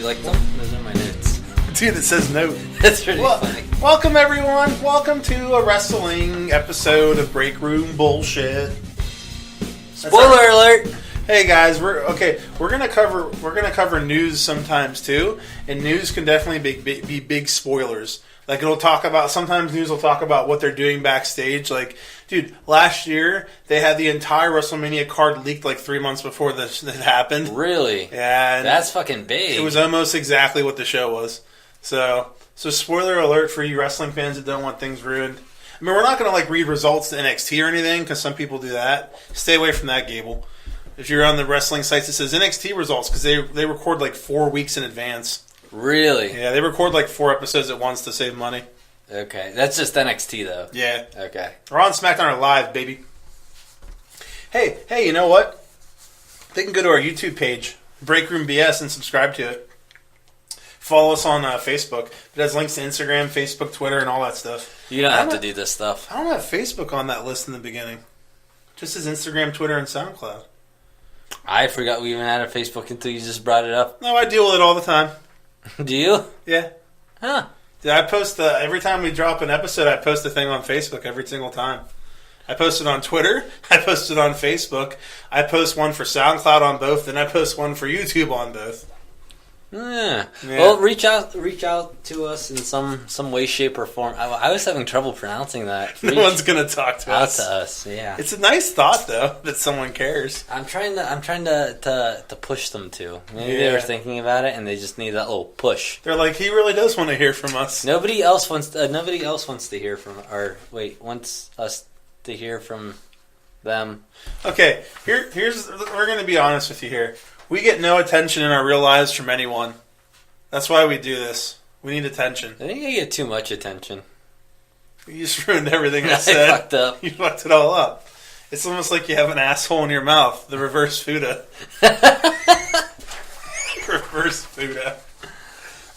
you like them? Those are my notes. Dude, it says note. That's really funny. Welcome, everyone. Welcome to a wrestling episode of Breakroom bullshit. Spoiler alert! Hey guys, we're gonna cover news sometimes too, and news can definitely be big spoilers. Like sometimes news will talk about what they're doing backstage. Like, dude, last year they had the entire WrestleMania card leaked like 3 months before this happened. Really? Yeah, that's fucking big. It was almost exactly what the show was. So spoiler alert for you wrestling fans that don't want things ruined. I mean, we're not gonna read results to NXT or anything because some people do that. Stay away from that, Gable. If you're on the wrestling sites, it says NXT results because they record 4 weeks in advance. Really? Yeah, they record 4 episodes at once to save money. Okay, that's just NXT though. Yeah. Okay. We're on Smackdown live, baby. Hey, you know what? They can go to our YouTube page, Breakroom BS, and subscribe to it. Follow us on Facebook. It has links to Instagram, Facebook, Twitter, and all that stuff. You don't have to do this stuff. I don't have Facebook on that list in the beginning. Just as Instagram, Twitter, and SoundCloud. I forgot we even had a Facebook until you just brought it up. No, I deal with it all the time. Do you? Yeah. Huh. I post every time we drop an episode, I post a thing on Facebook every single time. I post it on Twitter. I post it on Facebook. I post one for SoundCloud on both, and I post one for YouTube on both. Yeah. Well, reach out to us in some way, shape, or form. I was having trouble pronouncing that. No one's gonna talk to us. Out to us, yeah. It's a nice thought, though, that someone cares. I'm trying to push them to. Maybe they were thinking about it, and they just need that little push. They're like, he really does want to hear from us. Nobody else wants to hear from, wants us to hear from them. Okay, here's we're gonna be honest with you here. We get no attention in our real lives from anyone. That's why we do this. We need attention. I think I get too much attention. You just ruined everything I said. I fucked up. You fucked it all up. It's almost like you have an asshole in your mouth. The reverse Fuda. Reverse Fuda.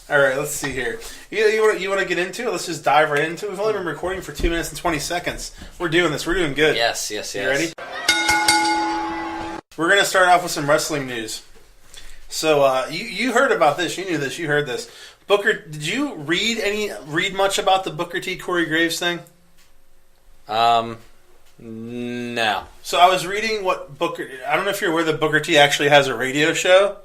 All right, let's see here. You want to get into it? Let's just dive right into it. We've only been recording for 2 minutes and 20 seconds. We're doing this. We're doing good. Yes. You ready? We're going to start off with some wrestling news. So, you heard about this. You knew this. You heard this. Booker, did you read much about the Booker T. Corey Graves thing? No. So, I was reading what Booker... I don't know if you're aware that Booker T. actually has a radio show.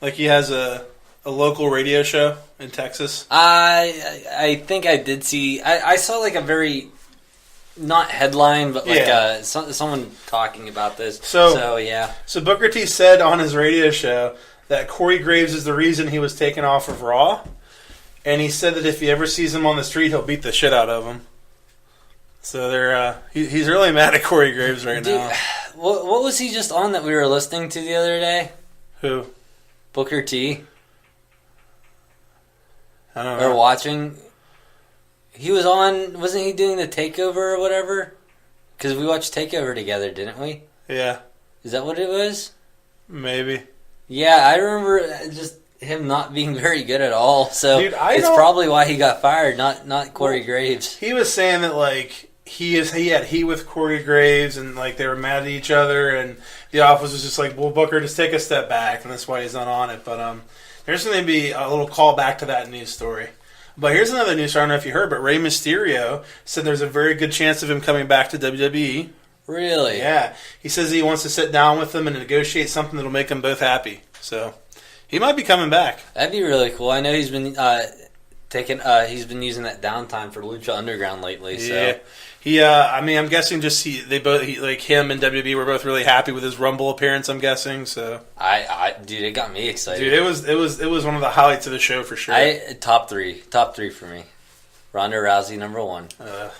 Like, he has a local radio show in Texas. I think I did see... I saw a very... Not headline, but someone talking about this. So yeah. So Booker T said on his radio show that Corey Graves is the reason he was taken off of Raw, and he said that if he ever sees him on the street, he'll beat the shit out of him. So he's really mad at Corey Graves right now. What was he just on that we were listening to the other day? Who? Booker T. I don't know. Or watching. He was on, wasn't he doing the Takeover or whatever? Because we watched Takeover together, didn't we? Yeah. Is that what it was? Maybe. Yeah, I remember just him not being very good at all. So dude, it's probably why he got fired, not Corey Graves. He was saying that he had heat with Corey Graves and they were mad at each other, and the office was just like, well, Booker, just take a step back, and that's why he's not on it. But there's going to be a little call back to that news story. But here's another news story. I don't know if you heard, but Rey Mysterio said there's a very good chance of him coming back to WWE. Really? Yeah. He says he wants to sit down with them and negotiate something that'll make them both happy. So he might be coming back. That'd be really cool. I know he's been he's been using that downtime for Lucha Underground lately. So. Yeah. I'm guessing just him and WWE were both really happy with his Rumble appearance. I'm guessing so. Dude, it got me excited. Dude, it was one of the highlights of the show for sure. Top three for me. Ronda Rousey #1.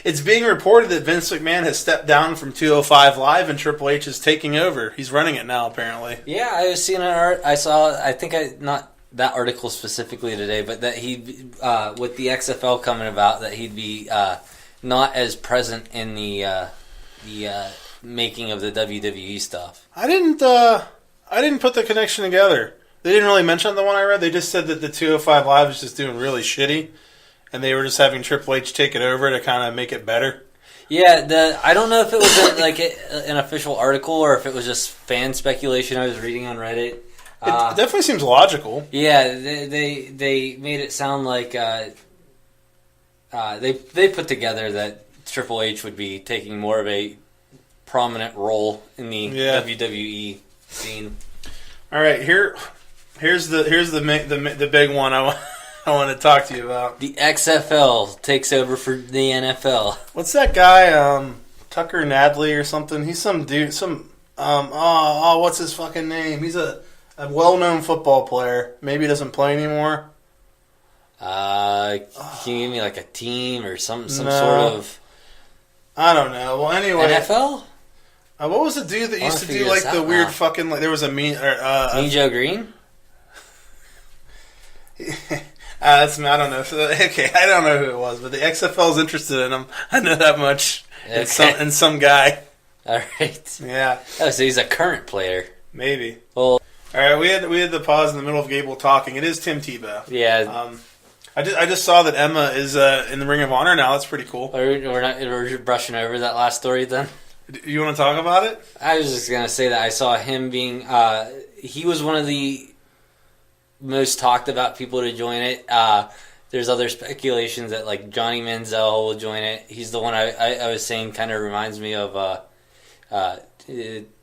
It's being reported that Vince McMahon has stepped down from 205 Live and Triple H is taking over. He's running it now, apparently. Yeah, I was seeing not that article specifically today, but that he'd with the XFL coming about, that he'd be not as present in the making of the WWE stuff. I didn't put the connection together. They didn't really mention the one I read. They just said that the 205 Live is just doing really shitty, and they were just having Triple H take it over to kind of make it better. Yeah, I don't know if it was an official article or if it was just fan speculation I was reading on Reddit. It definitely seems logical. Yeah, they made it sound like they put together that Triple H would be taking more of a prominent role in the WWE scene. All right, here's the big one I want to talk to you about. The XFL takes over for the NFL. What's that guy? Tucker Nadley or something? He's some dude. What's his fucking name? He's a well-known football player. Maybe he doesn't play anymore. Can you give me like a team or some sort of? I don't know. Well, anyway, NFL. What was the dude that used to do like the weird fucking like? There was a Mean Joe Green. I don't know. Okay, I don't know who it was, but the XFL is interested in him. I know that much. Okay. And some guy. All right. Yeah. Oh, so he's a current player. Maybe. Well. All right. We had the pause in the middle of Gable talking. It is Tim Tebow. Yeah. I just saw that Emma is in the Ring of Honor now. That's pretty cool. We're brushing over that last story then. You want to talk about it? I was just gonna say that I saw him being. He was one of the most talked about people to join it. There's other speculations that like Johnny Manziel will join it. He's the one I was saying kind of reminds me of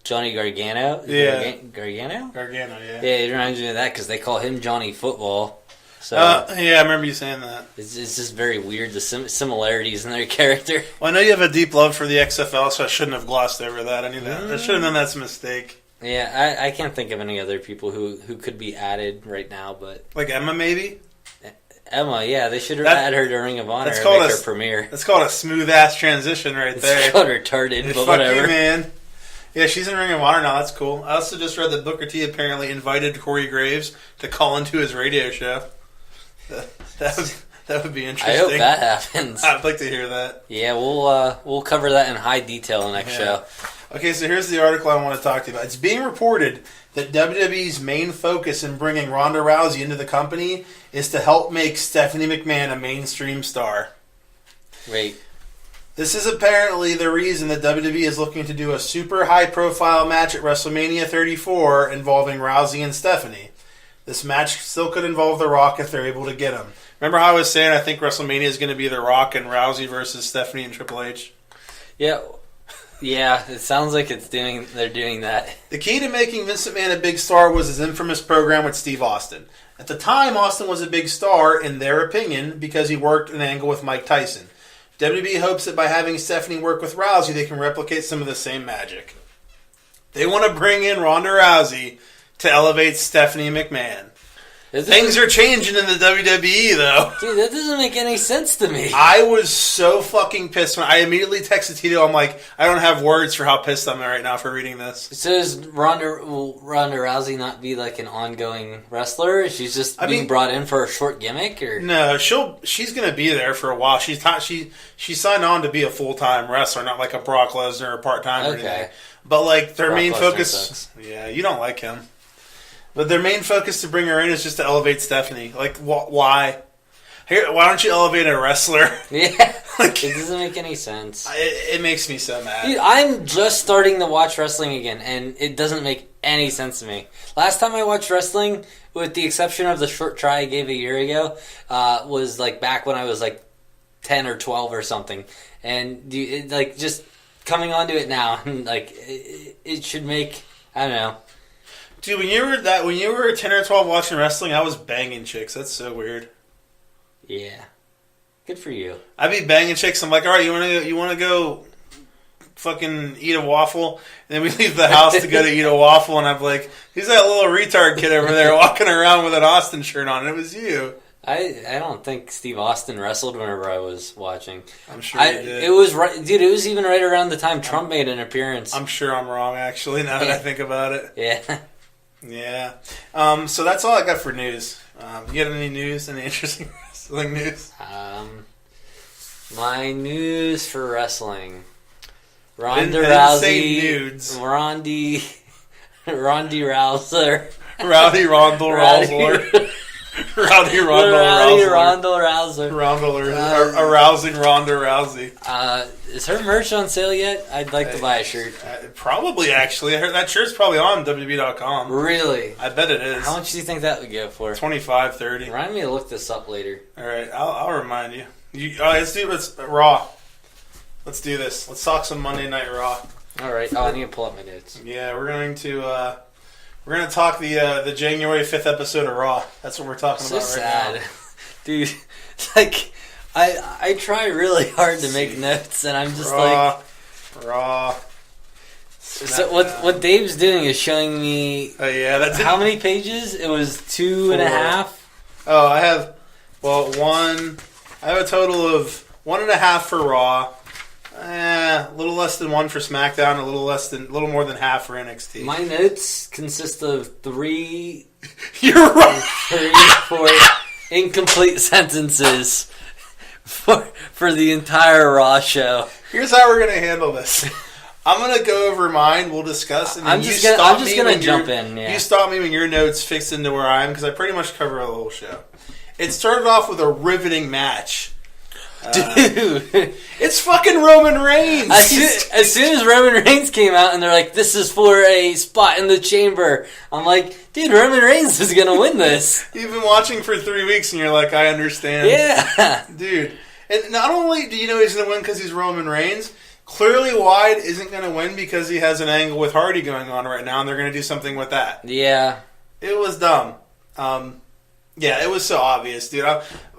Johnny Gargano. Yeah, Gargano. Gargano. Yeah. Yeah, it reminds me of that because they call him Johnny Football. So yeah, I remember you saying that. It's just very weird the similarities in their character. Well, I know you have a deep love for the XFL, so I shouldn't have glossed over that. I knew that. I should have done that's a mistake. Yeah, I can't think of any other people who could be added right now, but like Emma, maybe. Emma, yeah, they should add her to Ring of Honor and make her premiere. That's called a smooth ass transition right there. It's called retarded, but whatever. You, man. Yeah, she's in Ring of Honor now. That's cool. I also just read that Booker T apparently invited Corey Graves to call into his radio show. That would be interesting. I hope that happens. I'd like to hear that. Yeah, we'll cover that in high detail next show. Okay, so here's the article I want to talk to you about. It's being reported that WWE's main focus in bringing Ronda Rousey into the company is to help make Stephanie McMahon a mainstream star. Wait. This is apparently the reason that WWE is looking to do a super high-profile match at WrestleMania 34 involving Rousey and Stephanie. This match still could involve The Rock if they're able to get him. Remember how I was saying I think WrestleMania is going to be The Rock and Rousey versus Stephanie and Triple H? Yeah, it sounds like they're doing that. The key to making Vince McMahon a big star was his infamous program with Steve Austin. At the time, Austin was a big star, in their opinion, because he worked an angle with Mike Tyson. WWE hopes that by having Stephanie work with Rousey, they can replicate some of the same magic. They want to bring in Ronda Rousey to elevate Stephanie McMahon. Things are changing in the WWE, though. Dude, that doesn't make any sense to me. I was so fucking pissed when I immediately texted Tito. I'm like, I don't have words for how pissed I'm right now for reading this. So will Ronda Rousey not be like an ongoing wrestler? She's just being brought in for a short gimmick, or no? She's going to be there for a while. She signed on to be a full-time wrestler, not like a Brock Lesnar or part-time or anything. But like their main focus, sucks. Yeah, you don't like him. But their main focus to bring her in is just to elevate Stephanie. Like, why? Why don't you elevate a wrestler? Yeah, like, it doesn't make any sense. It makes me so mad. Dude, I'm just starting to watch wrestling again, and it doesn't make any sense to me. Last time I watched wrestling, with the exception of the short try I gave a year ago, was like back when I was like 10 or 12 or something. And just coming onto it now, like it should make, I don't know. Dude, when you were 10 or 12 watching wrestling, I was banging chicks. That's so weird. Yeah. Good for you. I'd be banging chicks. I'm like, all right, you want to go fucking eat a waffle? And then we leave the house to go to eat a waffle, and I'm like, who's that little retard kid over there walking around with an Austin shirt on? And it was you. I don't think Steve Austin wrestled whenever I was watching. I'm sure he did. It was right, dude. It was even right around the time Trump made an appearance. I'm sure I'm wrong, actually. Now that I think about it. Yeah. Yeah. So that's all I got for news. You got any news? Any interesting wrestling news? My news for wrestling: Ronda Rousey, nudes. Rondy Rouser, Rowdy Rondell Rousler. Rowdy Ronda Rousey. Arousing Ronda Rousey. Is her merch on sale yet? I'd like to buy a shirt. Probably, actually. I heard that shirt's probably on WWE.com. Really? I bet it is. How much do you think that would go for? $25, $30. Remind me to look this up later. All right, I'll remind you. Let's Raw. Let's do this. Let's talk some Monday Night Raw. All right. Oh, I need to pull up my notes. Yeah, we're going to talk the January 5th episode of Raw. That's what we're talking about right now. Dude. It's like I try really hard to make notes, and I'm just Raw. So what Dave's doing is showing me. Oh yeah, that's how many pages? It was 2.5. Oh, I have one. I have a total of 1.5 for Raw. A little less than 1 for Smackdown. A little more than half for NXT. My notes consist of 3. You're right. 3, 4 incomplete sentences for the entire Raw show. Here's how we're gonna handle this. I'm gonna go over mine. We'll discuss, and then I'm just gonna jump in. Yeah. You stop me when your notes fix into where I am, because I pretty much cover the whole show. It started off with a riveting match. Dude, it's fucking Roman Reigns. As soon as Roman Reigns came out and they're like, "This is for a spot in the chamber," I'm like, "Dude, Roman Reigns is gonna win this." You've been watching for 3 weeks and you're like, "I understand." Yeah, dude. And not only do you know he's gonna win because he's Roman Reigns, clearly Wyatt isn't gonna win because he has an angle with Hardy going on right now, and they're gonna do something with that. Yeah, it was dumb. Yeah, it was so obvious, dude.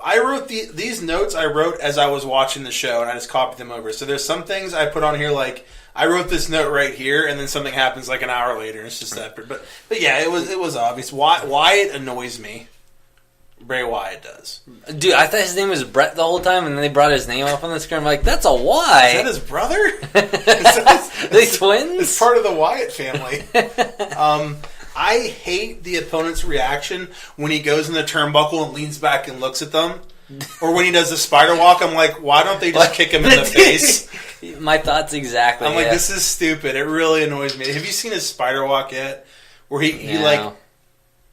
I wrote these notes. I wrote as I was watching the show, and I just copied them over. So there's some things I put on here, like I wrote this note right here, and then something happens like an hour later. And it's just that. But yeah, it was obvious. Wyatt annoys me. Bray Wyatt does. Dude, I thought his name was Brett the whole time, and then they brought his name up on the screen. I'm like, that's a Y. Is that his brother? They twins? It's part of the Wyatt family. I hate the opponent's reaction when he goes in the turnbuckle and leans back and looks at them. Or when he does the spider walk, I'm like, why don't they just kick him in the face? My thoughts exactly. I'm like, this is stupid. It really annoys me. Have you seen his spider walk yet? Where he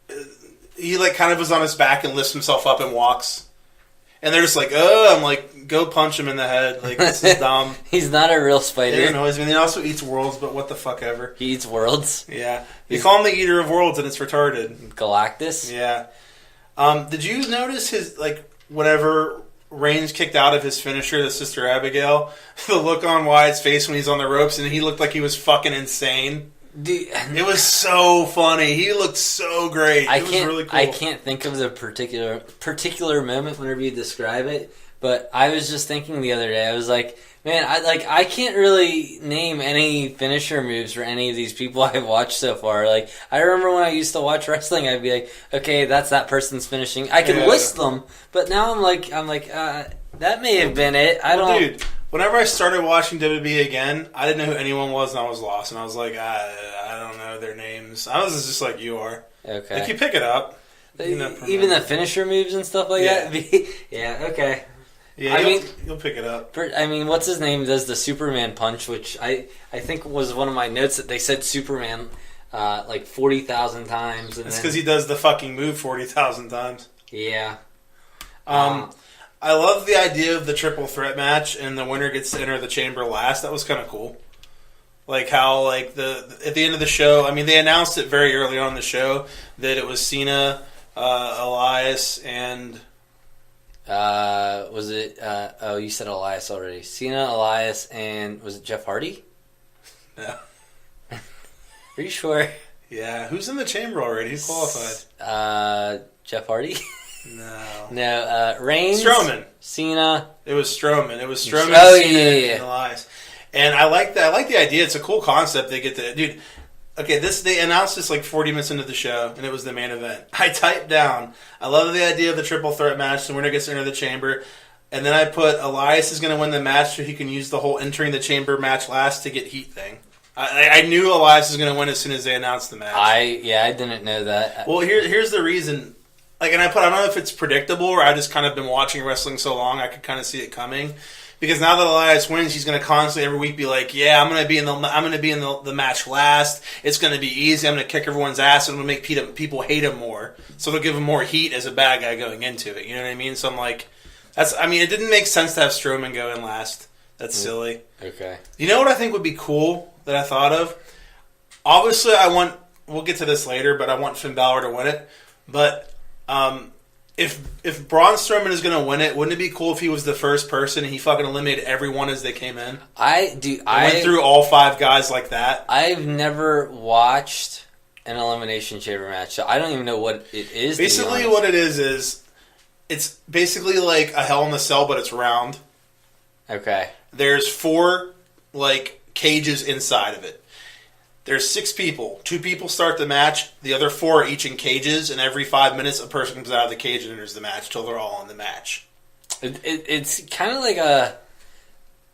kind of is on his back and lifts himself up and walks. And they're just like, oh, I'm like, go punch him in the head. Like, this is dumb. He's not a real spider. It annoys me. He also eats worlds, but what the fuck ever. He eats worlds? Yeah. You call him the eater of worlds, and it's retarded. Galactus? Yeah. Did you notice his, like, whenever Reigns kicked out of his finisher, the Sister Abigail, the look on Wyatt's face when he's on the ropes, and he looked like he was fucking insane? Dude, it was so funny. He looked so great. It was really cool. I can't think of the particular moment whenever you describe it, but I was just thinking the other day. I was like, man, I can't really name any finisher moves for any of these people I've watched so far. Like, I remember when I used to watch wrestling, I'd be like, okay, that's that person's finishing. I could list them, but now I'm like, that may have been it. I don't. Dude. Whenever I started watching WWE again, I didn't know who anyone was, and I was lost. And I was like, I don't know their names. I was just like you are. Okay. Like, you pick it up. Even the finisher moves and stuff like that? Yeah, okay. Yeah, you'll pick it up. I mean, what's his name does the Superman punch, which I think was one of my notes that they said Superman like 40,000 times. It's because he does the fucking move 40,000 times. Yeah. I love the idea of the triple threat match, and the winner gets to enter the chamber last. That was kind of cool. Like how, like at the end of the show, I mean, they announced it very early on in the show that it was Cena, Elias, and was it? Oh, you said Elias already. Cena, Elias, and was it Jeff Hardy? No. Are you sure? Yeah. Who's in the chamber already? Who's qualified? Jeff Hardy. No. Reigns, Strowman, Cena. It was Strowman, Cena, and Elias. And I like that. I like the idea. It's a cool concept. They get to, dude. Okay, they announced this like 40 minutes into the show, and it was the main event. I typed down, I love the idea of the triple threat match. The winner gets to enter the chamber, and then I put Elias is going to win the match, so he can use the whole entering the chamber match last to get heat thing. I knew Elias was going to win as soon as they announced the match. I didn't know that. Well, here's the reason. Like, and I don't know if it's predictable or I just kind of been watching wrestling so long I could kind of see it coming. Because now that Elias wins, he's going to constantly every week be like, "Yeah, I'm going to be in the match last. It's going to be easy. I'm going to kick everyone's ass, and I'm going to make people hate him more. So they'll give him more heat as a bad guy going into it. You know what I mean? So I'm like, it didn't make sense to have Strowman go in last. That's silly. Okay. You know what I think would be cool that I thought of? Obviously, we'll get to this later, but I want Finn Balor to win it. But if Braun Strowman is going to win it, wouldn't it be cool if he was the first person and he fucking eliminated everyone as they came in? I went through all 5 guys like that. I've never watched an Elimination Chamber match, so I don't even know what it is. Basically, what it is it's basically like a Hell in a Cell, but it's round. Okay. There's 4 cages inside of it. There's 6 people. 2 people start the match. The other 4 are each in cages, and every 5 minutes a person comes out of the cage and enters the match till they're all in the match. It's kind of like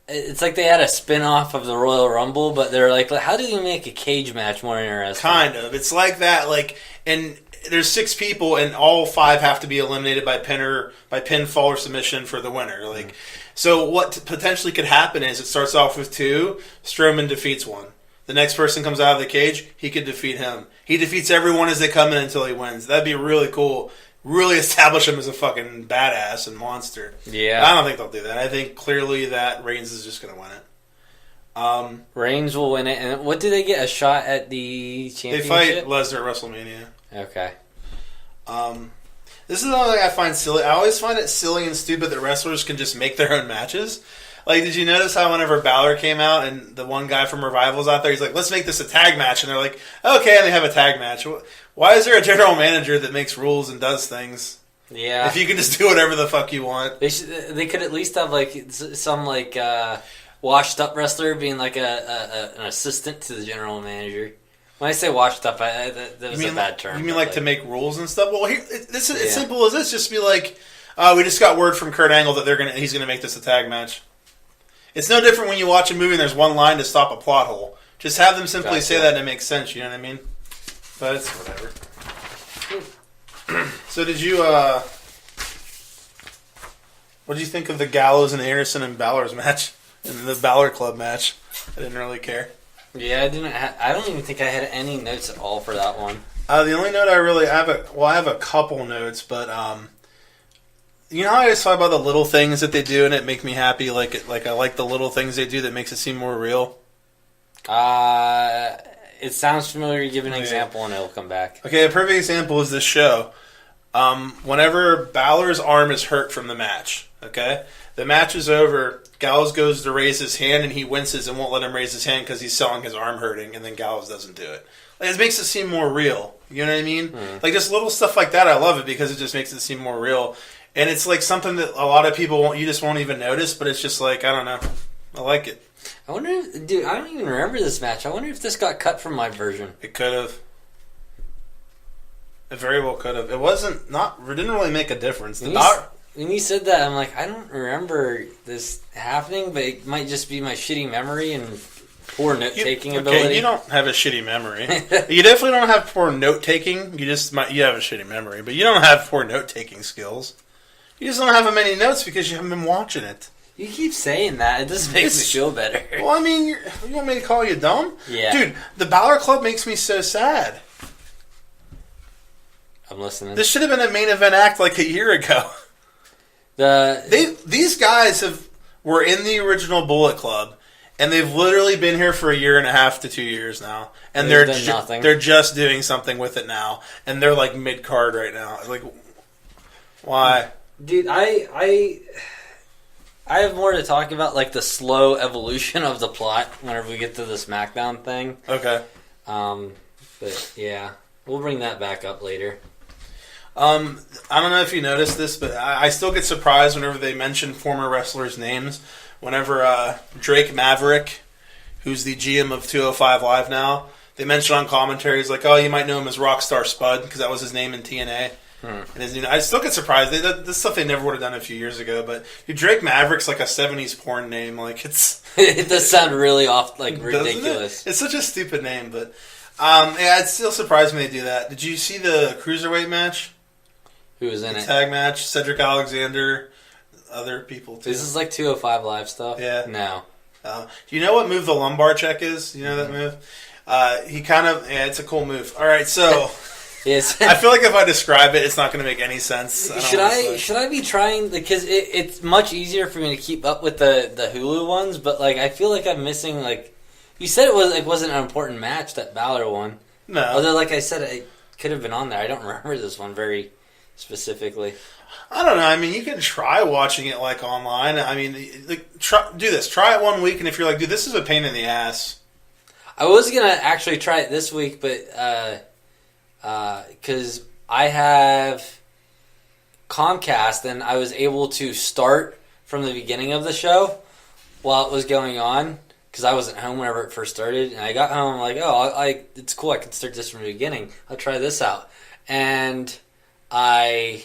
it's like they had a spin-off of the Royal Rumble, but they're like, how do you make a cage match more interesting? Kind of. It's like that, and there's 6 people, and all 5 have to be eliminated by pinfall or submission for the winner. So what potentially could happen is it starts off with 2, Strowman defeats 1. The next person comes out of the cage, he could defeat him. He defeats everyone as they come in until he wins. That'd be really cool. Really establish him as a fucking badass and monster. Yeah. I don't think they'll do that. I think clearly that Reigns is just going to win it. Reigns will win it. And what do they get? A shot at the championship? They fight Lesnar at WrestleMania. Okay. This is another thing I find silly. I always find it silly and stupid that wrestlers can just make their own matches. Did you notice how whenever Balor came out and the one guy from Revival's out there, he's like, let's make this a tag match. And they're like, okay, and they have a tag match. Why is there a general manager that makes rules and does things? Yeah. If you can just do whatever the fuck you want. They could at least have some washed up wrestler being an assistant to the general manager. When I say washed up, that was a bad term. You mean to make rules and stuff? Well, it's simple as this. Just be like, we just got word from Kurt Angle that he's gonna make this a tag match. It's no different when you watch a movie and there's one line to stop a plot hole. Just have them simply say that and it makes sense, you know what I mean? But it's whatever. So did you, what did you think of the Gallows and Anderson and Balor's match? And the Balor Club match? I didn't really care. Yeah, I don't even think I had any notes at all for that one. The only note I have a couple notes, but, you know how I just talk about the little things that they do and it make me happy? I like the little things they do that makes it seem more real. It sounds familiar. You give an example and it'll come back. Okay, a perfect example is this show. Whenever Balor's arm is hurt from the match, okay? The match is over, Gallows goes to raise his hand and he winces and won't let him raise his hand because he's selling his arm hurting, and then Gallows doesn't do it. It makes it seem more real. You know what I mean? Just little stuff like that, I love it because it just makes it seem more real. And it's something that a lot of people you just won't even notice, but it's just I don't know. I like it. I wonder if, dude, I don't even remember this match. I wonder if this got cut from my version. It could have. It very well could have. It didn't really make a difference. When you said that, I'm like, I don't remember this happening, but it might just be my shitty memory and poor note-taking ability. Okay, you don't have a shitty memory. You definitely don't have poor note-taking. You have a shitty memory, but you don't have poor note-taking skills. You just don't have many notes because you haven't been watching it. You keep saying that. It just makes me feel better. Well, I mean, you want me to call you dumb? Yeah. Dude, the Balor Club makes me so sad. I'm listening. This should have been a main event act a year ago. These guys were in the original Bullet Club, and they've literally been here for 1.5 to 2 years now. And they're just doing something with it now. And they're mid-card right now. Why? Dude, I have more to talk about, the slow evolution of the plot whenever we get to the Smackdown thing. Okay. But yeah, we'll bring that back up later. I don't know if you noticed this, but I still get surprised whenever they mention former wrestlers' names. Whenever Drake Maverick, who's the GM of 205 Live now, they mention on commentary, he's like, oh, you might know him as Rockstar Spud, because that was his name in TNA. And I still get surprised. This stuff they never would have done a few years ago. But Drake Maverick's like a 70s porn name. It's it does sound really ridiculous. It's such a stupid name, but it still surprised me they do that. Did you see the cruiserweight match? Who was in it? Tag match. Cedric Alexander, other people too. This is like 205 Live stuff? Yeah. No. Do you know what move the lumbar check is? You know that move? It's a cool move. All right, so Yes. I feel like if I describe it, it's not going to make any sense. Should I be trying, because it's much easier for me to keep up with the Hulu ones, but like I feel like I'm missing, like you said it wasn't an important match that Balor won. No. Although like I said it could have been on there. I don't remember this one very specifically. I don't know. I mean, you can try watching it like online. I mean, do this. Try it 1 week, and if you're like, dude, this is a pain in the ass. I was gonna actually try it this week, but because I have Comcast, and I was able to start from the beginning of the show while it was going on, because I wasn't home whenever it first started, and I got home, I'm like, it's cool, I can start this from the beginning. I'll try this out. And I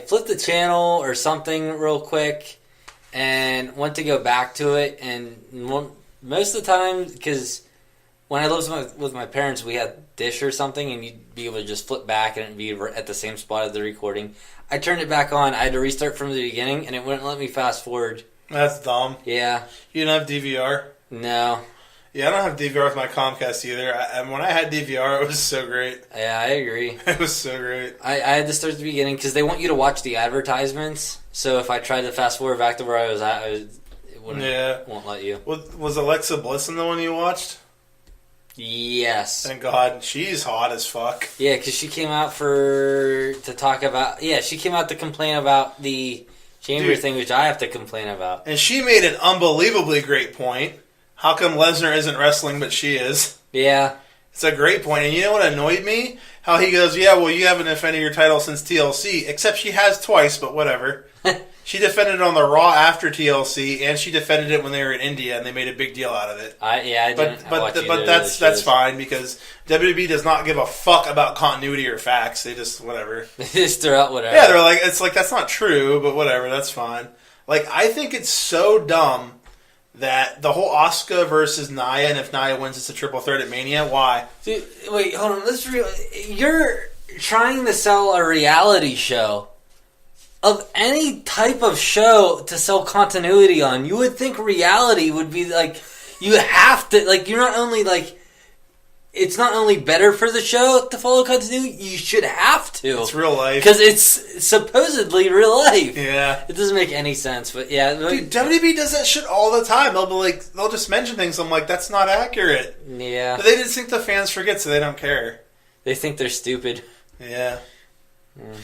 flipped the channel or something real quick and went to go back to it, and most of the time, because when I lived with my parents, we had Dish or something, and you'd be able to just flip back and it'd be at the same spot of the recording. I turned it back on. I had to restart from the beginning, and it wouldn't let me fast forward. That's dumb. Yeah. You don't have DVR? No. Yeah, I don't have DVR with my Comcast either. And when I had DVR, it was so great. Yeah, I agree. It was so great. I had to start at the beginning because they want you to watch the advertisements. So if I tried to fast forward back to where I was at, it won't let you. Was Alexa Bliss in the one you watched? Yes. Thank God. She's hot as fuck. Yeah, because she came out to complain about the chamber thing, which I have to complain about. And she made an unbelievably great point. How come Lesnar isn't wrestling, but she is? Yeah. It's a great point. And you know what annoyed me? How he goes, yeah, well, you haven't defended your title since TLC. Except she has twice, but whatever. She defended it on the Raw after TLC, and she defended it when they were in India, and they made a big deal out of it. But that's fine, because WWE does not give a fuck about continuity or facts. They just whatever. They just throw out whatever. Yeah, they're like, it's like that's not true, but whatever, that's fine. Like, I think it's so dumb that the whole Asuka versus Nia, and if Nia wins, it's a triple threat at Mania. Why? Dude, wait, hold on. You're trying to sell a reality show. Of any type of show to sell continuity on, you would think reality would be like, you have to, like, you're not only like, it's not only better for the show to follow continuity, you should have to. It's real life. Because it's supposedly real life. Yeah. It doesn't make any sense, but yeah. Dude, WWE does that shit all the time. They'll be like, they'll just mention things. I'm like, that's not accurate. Yeah. But they just think the fans forget, so they don't care. They think they're stupid. Yeah.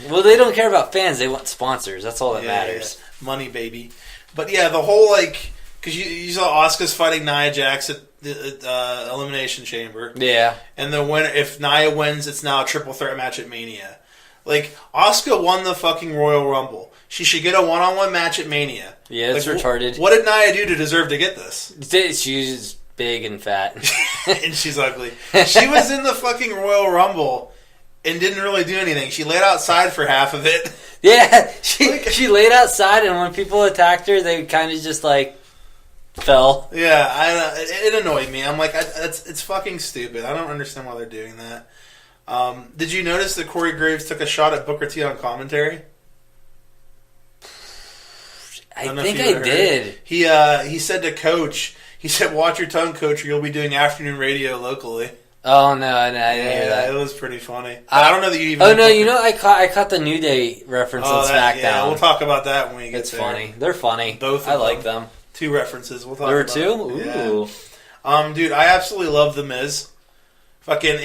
Well, they don't care about fans. They want sponsors. That's all that matters. Yeah. Money, baby. But yeah, the whole, like, because you saw Asuka's fighting Nia Jax at the Elimination Chamber. Yeah. And the winner, if Nia wins, it's now a triple threat match at Mania. Like, Asuka won the fucking Royal Rumble. She should get a one-on-one match at Mania. Yeah, it's retarded. What did Nia do to deserve to get this? She's big and fat. And she's ugly. She was in the fucking Royal Rumble and didn't really do anything. She laid outside for half of it. Yeah, she laid outside, and when people attacked her, they kind of just, like, fell. Yeah, it annoyed me. I'm like, it's fucking stupid. I don't understand why they're doing that. Did you notice that Corey Graves took a shot at Booker T on commentary? I think I did. He said to Coach, he said, "Watch your tongue, Coach, or you'll be doing afternoon radio locally." Oh no, I didn't hear that. It was pretty funny. I don't know that you even. Oh no, I caught the New Day reference on Smackdown. Yeah, we'll talk about that when we get it's there. Funny. They're funny. Both. I like them. 2 references. We'll talk. There were about 2. It. Ooh. Yeah. Dude, I absolutely love The Miz. Fucking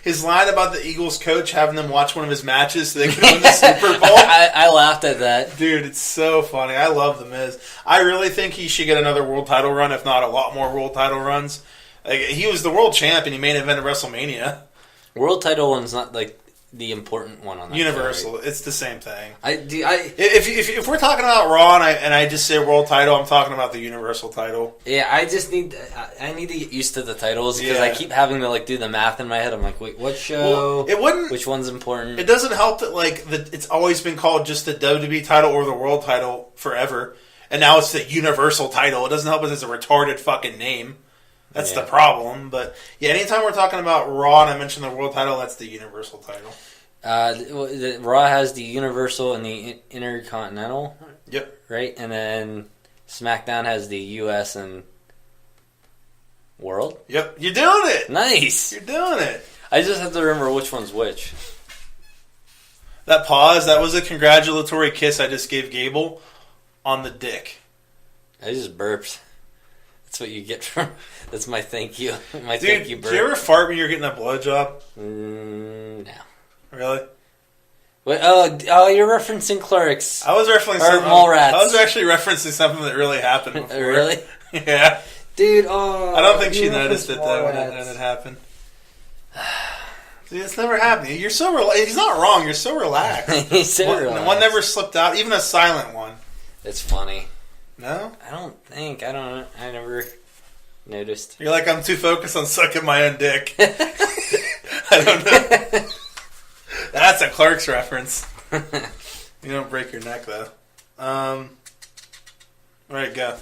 his line about the Eagles coach having them watch one of his matches so they can win the Super Bowl. I laughed at that. Dude, it's so funny. I love The Miz. I really think he should get another world title run, if not a lot more world title runs. Like, he was the world champ and he main evented WrestleMania. World title one's not like the important one on that. Universal. show, right? It's the same thing. If we're talking about Raw and I just say world title, I'm talking about the Universal title. Yeah, I need to get used to the titles because I keep having to like do the math in my head. I'm like, wait, what show? Which one's important? It doesn't help that like it's always been called just the WWE title or the world title forever, and now it's the Universal title. It doesn't help us. It's a retarded fucking name. That's the problem. But yeah, anytime we're talking about Raw and I mention the world title, that's the Universal title. Raw has the Universal and the Intercontinental. Yep. Right? And then SmackDown has the US and World. Yep. You're doing it. Nice. You're doing it. I just have to remember which one's which. That pause, that was a congratulatory kiss I just gave Gable on the dick. I just burped. That's what you get from... That's my thank you. My Dude, thank you burp. Do you ever fart when you're getting a blowjob? No. Really? Wait, oh, you're referencing Clerks. I was referencing something. Mallrats. I was actually referencing something that really happened before. Really? Yeah. Dude, I don't think she noticed it, though, when it happened. See, it's never happened. You're so he's not wrong. You're so relaxed. He's so relaxed. One never slipped out, even a silent one. It's funny. No? I don't think. I don't know. I never noticed. You're like, I'm too focused on sucking my own dick. I don't know. That's a Clerks reference. You don't break your neck, though. All right, go.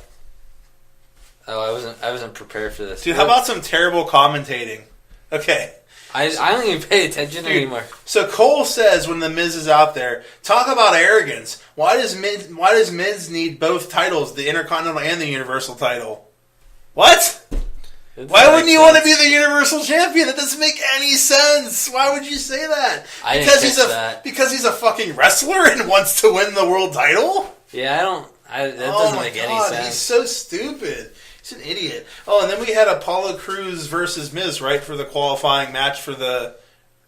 Oh, I wasn't prepared for this. Dude, how about some terrible commentating? Okay. I don't even pay attention anymore. So Cole says when the Miz is out there, talk about arrogance. Why does Miz need both titles, the Intercontinental and the Universal title? What? Why wouldn't you want to be the Universal Champion? That doesn't make any sense. Why would you say that? Because he's a fucking wrestler and wants to win the world title? Yeah, that doesn't make any sense. He's so stupid. He's an idiot. Oh, and then we had Apollo Crews versus Miz, right, for the qualifying match for the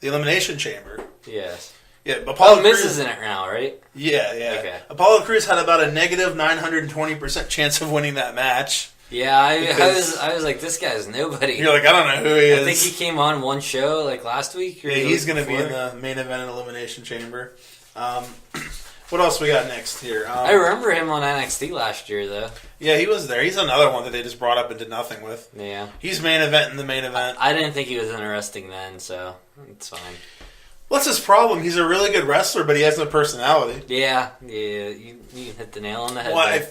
Elimination Chamber. Yes. Yeah, Apollo Miz Crews is in it now, right? Yeah. Okay. Apollo Crews had about a negative 920% chance of winning that match. Yeah, I was like, this guy's nobody. You're like, I don't know who he is. I think he came on one show like last week. Yeah, he's going to be in the main event and Elimination Chamber. What else we got next here? I remember him on NXT last year, though. Yeah, he was there. He's another one that they just brought up and did nothing with. Yeah. He's main event in the main event. I didn't think he was interesting then, so it's fine. What's his problem? He's a really good wrestler, but he has no personality. Yeah, you hit the nail on the head. Well,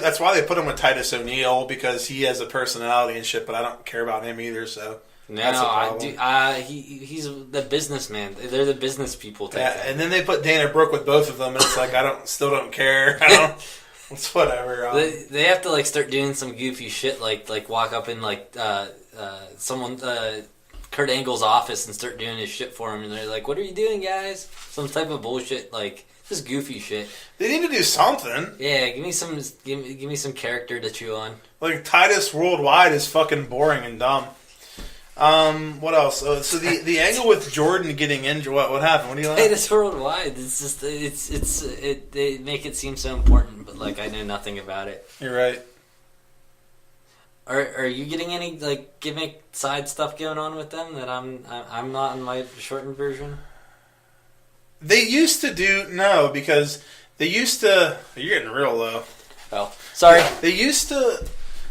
that's why they put him with Titus O'Neil, because he has a personality and shit, but I don't care about him either, so... He's the businessman. They're the business people. And then they put Dana Brooke with both of them, and it's like still don't care. It's whatever. They have to start doing some goofy shit, like walk up in someone Kurt Angle's office and start doing his shit for him, and they're like, "What are you doing, guys?" Some type of bullshit, just goofy shit. They need to do something. Yeah, give me some character to chew on. Like Titus Worldwide is fucking boring and dumb. What else? So the angle with Jordan getting injured. What happened? What do you like? Titus Worldwide. It's just they make it seem so important, but I know nothing about it. You're right. Are you getting any gimmick side stuff going on with them that I'm not in my shortened version? They used to do because they used to. You're getting real low. Oh, sorry. They used to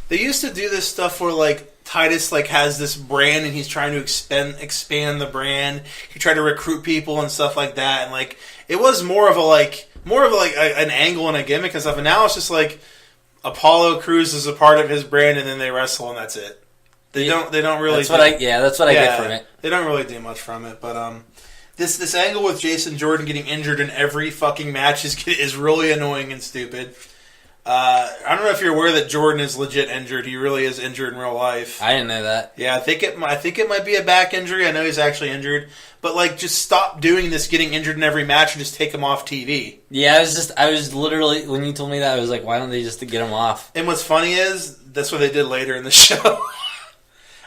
do this stuff where Titus has this brand and he's trying to expand the brand. He tried to recruit people and stuff like that, and it was more of an angle and a gimmick and stuff. And now it's just Apollo Crews is a part of his brand, and then they wrestle and that's it. They don't really. That's what I get from it. They don't really do much from it, but this angle with Jason Jordan getting injured in every fucking match is really annoying and stupid. I don't know if you're aware that Jordan is legit injured. He really is injured in real life. I didn't know that. Yeah, I think it might be a back injury. I know he's actually injured, but just stop doing this, getting injured in every match, and just take him off TV. Yeah, I was literally, when you told me that, I was like, why don't they just get him off? And what's funny is that's what they did later in the show.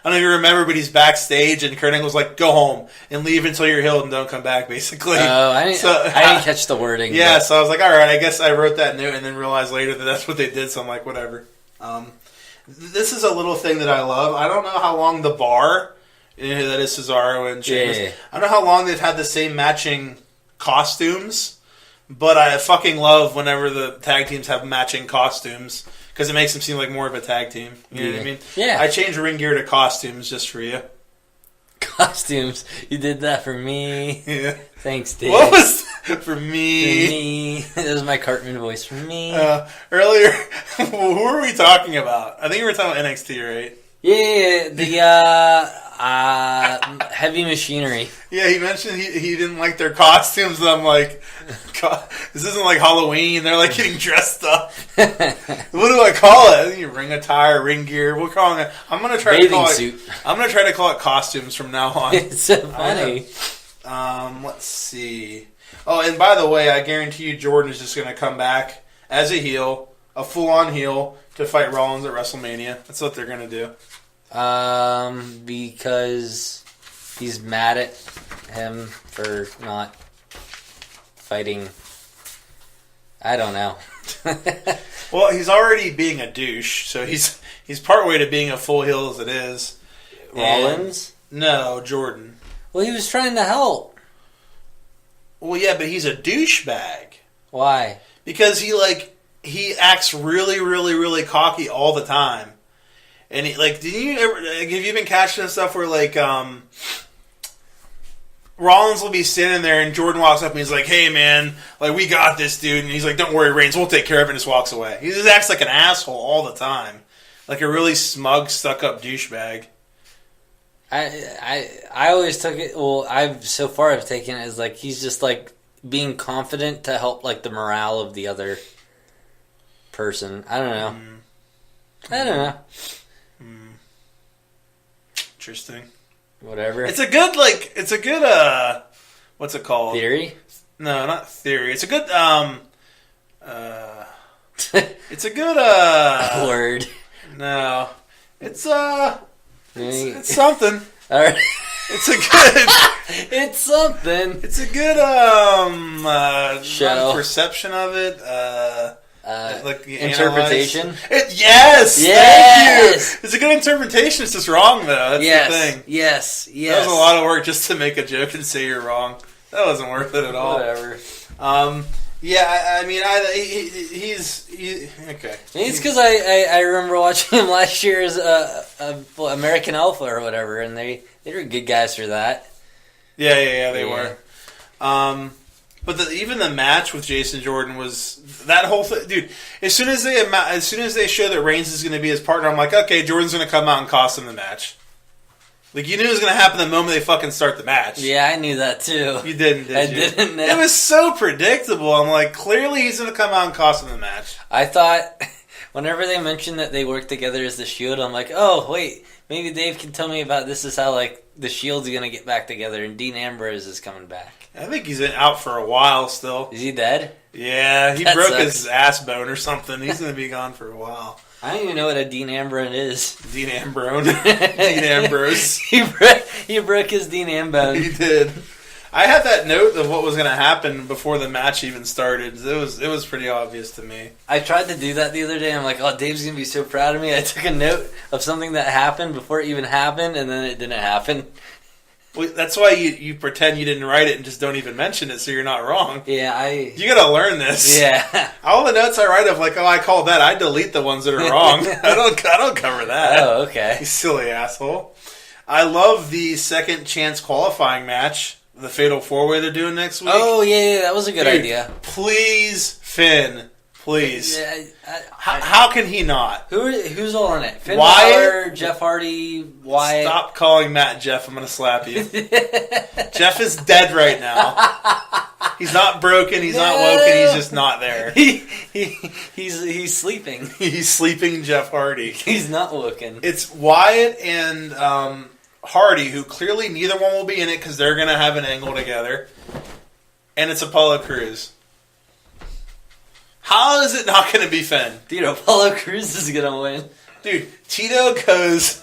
I don't know if you remember, but he's backstage, and Kurt Angle's like, "Go home and leave until you're healed, and don't come back." Basically. Oh, I didn't catch the wording. Yeah, so I was like, "All right, I guess I wrote that note," and then realized later that that's what they did. So I'm like, "Whatever." This is a little thing that I love. I don't know how long the Bar, that is Cesaro and Sheamus. Yeah. I don't know how long they've had the same matching costumes, but I fucking love whenever the tag teams have matching costumes. Because it makes them seem like more of a tag team. You know what I mean? Yeah. I changed ring gear to costumes just for you. Costumes? You did that for me? Yeah. Thanks, Dave. What was that? For me? For me. That was my Cartman voice. For me. Earlier, who were we talking about? I think we were talking about NXT, right? Yeah, the heavy machinery. Yeah, he mentioned he didn't like their costumes. And I'm like, God, this isn't like Halloween. They're like getting dressed up. What do I call it? I think ring attire, ring gear. We're calling it. I'm gonna try Bathing to call suit. it. I'm gonna try to call it costumes from now on. It's so funny. Let's see. Oh, and by the way, I guarantee you, Jordan is just gonna come back as a heel, a full-on heel, to fight Rollins at WrestleMania. That's what they're gonna do. Because he's mad at him for not fighting. I don't know. Well, he's already being a douche, so he's part way to being a full heel as it is. Rollins? No, Jordan. Well, he was trying to help. Well, yeah, but he's a douchebag. Why? Because he acts really, really, really cocky all the time. And he, have you been catching this stuff where Rollins will be standing there and Jordan walks up and he's like, "Hey man, we got this, dude," and he's like, "Don't worry, Reigns, we'll take care of it," and just walks away. He just acts like an asshole all the time, like a really smug, stuck-up douchebag. I always took it. Well, I've taken it as he's just being confident to help the morale of the other person. I don't know. I don't know. Interesting. Whatever. It's a good what's it called? Theory? No, not theory. It's a good it's a good word. No. It's something. All right. It's a good It's something. It's a good show. Perception of it. Interpretation. Yes. Thank you. It's a good interpretation. It's just wrong though. That's the thing. Yes. That was a lot of work just to make a joke and say you're wrong. That wasn't worth it at all. Whatever. Yeah. He's okay. It's because I remember watching him last year as American Alpha or whatever, and they were good guys for that. Yeah. They were. But even the match with Jason Jordan was that whole thing, dude. As soon as they show that Reigns is going to be his partner, I'm like, okay, Jordan's going to come out and cost him the match. You knew it was going to happen the moment they fucking start the match. Yeah, I knew that too. You didn't, did you? I didn't know. It was so predictable. I'm like, clearly he's going to come out and cost him the match. I thought whenever they mentioned that they worked together as the Shield, I'm like, oh wait, maybe Dave can tell me about this is how the Shield's going to get back together and Dean Ambrose is coming back. I think he's out for a while still. Is he dead? Yeah, he broke his ass bone or something. He's going to be gone for a while. I don't even know what a Dean Ambrose is. Dean Ambrose. Dean Ambrose. He broke his Dean Ambrose. He did. I had that note of what was going to happen before the match even started. It was pretty obvious to me. I tried to do that the other day. I'm like, oh, Dave's going to be so proud of me. I took a note of something that happened before it even happened, and then it didn't happen. Well, that's why you pretend you didn't write it and just don't even mention it so you're not wrong. Yeah, You gotta learn this. Yeah. All the notes I write of I called that, I delete the ones that are wrong. I don't cover that. Oh, okay. You silly asshole. I love the second chance qualifying match, the Fatal 4-Way they're doing next week. Oh, yeah, that was a good idea. Please, Finn. Please. Yeah, how can he not? Who's all in it? Finn Wyatt? Balor, Jeff Hardy, Wyatt. Stop calling Matt Jeff. I'm going to slap you. Jeff is dead right now. He's not broken. He's not woken. He's just not there. He's sleeping. He's sleeping Jeff Hardy. He's not woken. It's Wyatt and Hardy, who clearly neither one will be in it because they're going to have an angle together. And it's Apollo Crews. How is it not going to be Finn? Dude, Apollo Crews is going to win. Dude, Tito goes,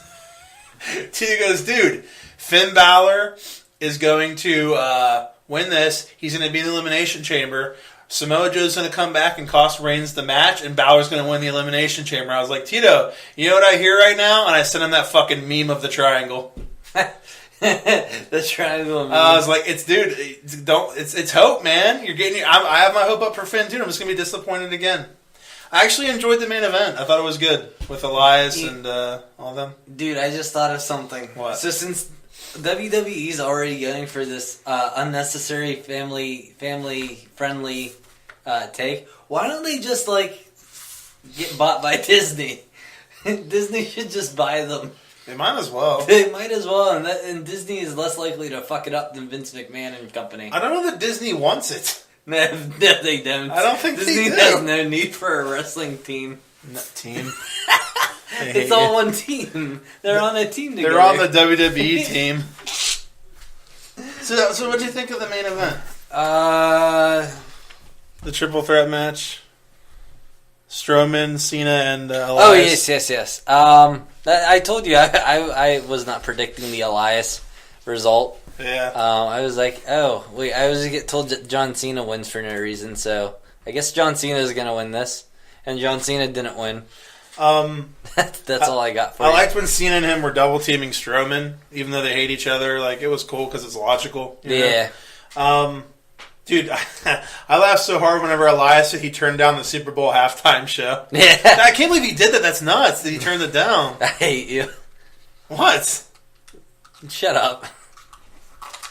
dude, Finn Balor is going to win this. He's going to be in the Elimination Chamber. Samoa Joe's going to come back and cost Reigns the match, and Balor's going to win the Elimination Chamber. I was like, Tito, you know what I hear right now? And I sent him that fucking meme of the triangle. The triangle. I was like, it's hope, man. I have my hope up for Finn too. I'm just gonna be disappointed again. I actually enjoyed the main event. I thought it was good with Elias and all of them. Dude, I just thought of something. What? So since WWE's already going for this unnecessary family friendly take, why don't they just get bought by Disney? Disney should just buy them. They might as well. They might as well, and Disney is less likely to fuck it up than Vince McMahon and company. I don't know that Disney wants it. No, they don't. I don't think Disney they do. has no need for a wrestling team. Team. It's all one team. They're on a team together. They're on the WWE team. So what do you think of the main event? The triple threat match. Strowman, Cena, and Elias. Oh, yes. I told you I was not predicting the Elias result. Yeah. I was like, oh, wait, I was told that John Cena wins for no reason, so I guess John Cena is going to win this. And John Cena didn't win. That's all I got for you. I liked when Cena and him were double teaming Strowman, even though they hate each other. Like, it was cool because it's logical. Yeah. Dude, I laughed so hard whenever Elias said he turned down the Super Bowl halftime show. Yeah. I can't believe he did that. That's nuts that he turned it down. I hate you. What? Shut up.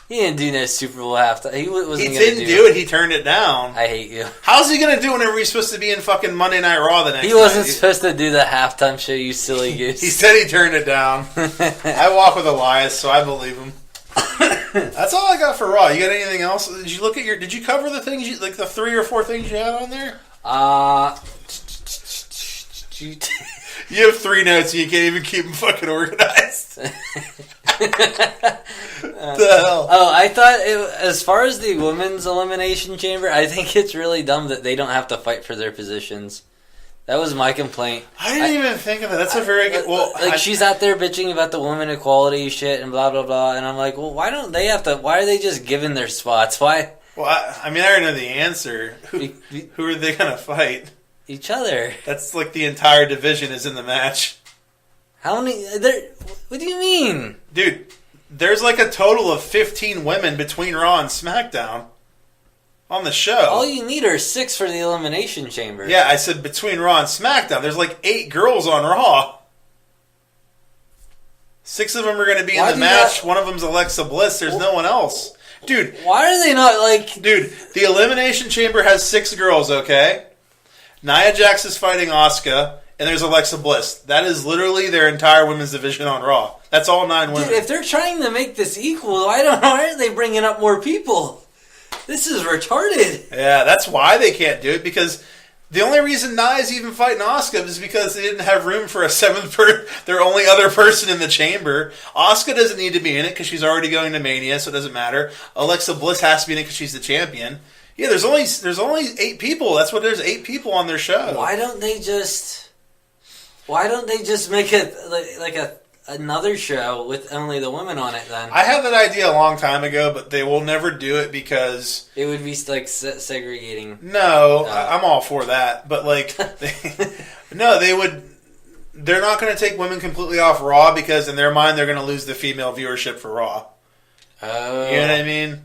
He didn't do no Super Bowl halftime. He didn't do it. He turned it down. I hate you. How's he going to do whenever he's supposed to be in fucking Monday Night Raw the next night? He wasn't supposed to do the halftime show, you silly goose. He said he turned it down. I walk with Elias, so I believe him. That's all I got for Raw. You got anything else? Did you look at did you cover the things, like the 3 or 4 things you had on there? You have 3 notes and you can't even keep them fucking organized. The hell? Oh, I thought, as far as the women's elimination chamber, I think it's really dumb that they don't have to fight for their positions. That was my complaint. I didn't even think of that. That's a very good... Well, she's out there bitching about the women equality shit and blah, blah, blah, and I'm like, well, why don't they have to... Why are they just giving their spots? Why? Well, I already know the answer. Who are they going to fight? Each other. That's like the entire division is in the match. How many... What do you mean? Dude, there's like a total of 15 women between Raw and SmackDown on the show. All you need are 6 for the elimination chamber. Yeah, I said between Raw and SmackDown. There's like 8 girls on Raw. 6 of them are going to be in the match. One of them's Alexa Bliss. There's no one else. Dude. Why are they not like... Dude, the elimination chamber has 6 girls, okay? Nia Jax is fighting Asuka, and there's Alexa Bliss. That is literally their entire women's division on Raw. That's all 9 women. Dude, if they're trying to make this equal, why aren't they bringing up more people? This is retarded. Yeah, that's why they can't do it, because the only reason Nia's even fighting Asuka is because they didn't have room for a 7th their only other person in the chamber. Asuka doesn't need to be in it because she's already going to Mania, so it doesn't matter. Alexa Bliss has to be in it because she's the champion. Yeah, there's only 8 people. That's what there's 8 people on their show. Why don't they just make it another show with only the women on it then? I had that idea a long time ago, but they will never do it because it would be like segregating. No, I'm all for that, but like, they would. They're not going to take women completely off Raw because in their mind they're going to lose the female viewership for Raw. Oh, you know what I mean?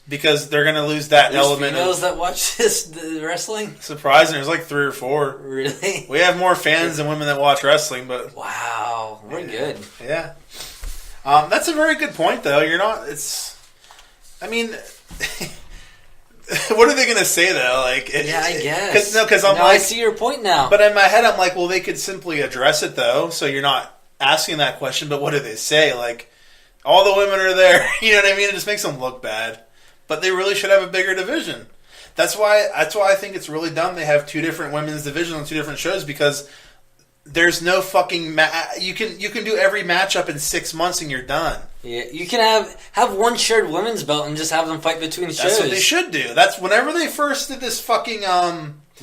Because they're going to lose that element. There's females that watch the wrestling? Surprising. There's like 3 or 4. Really? We have more fans than women that watch wrestling, but... Wow. We're good. Yeah. That's a very good point, though. You're not... I mean... What are they going to say, though? Like, yeah, I guess. Because I'm like... I see your point now. But in my head, I'm like, well, they could simply address it, though, so you're not asking that question, but what do they say? Like, all the women are there. You know what I mean? It just makes them look bad. But they really should have a bigger division. That's why I think it's really dumb they have 2 different women's divisions on 2 different shows because there's no fucking you can do every matchup in 6 months and you're done. Yeah, you can have one shared women's belt and just have them fight between shows. That's what they should do. That's whenever they first did this fucking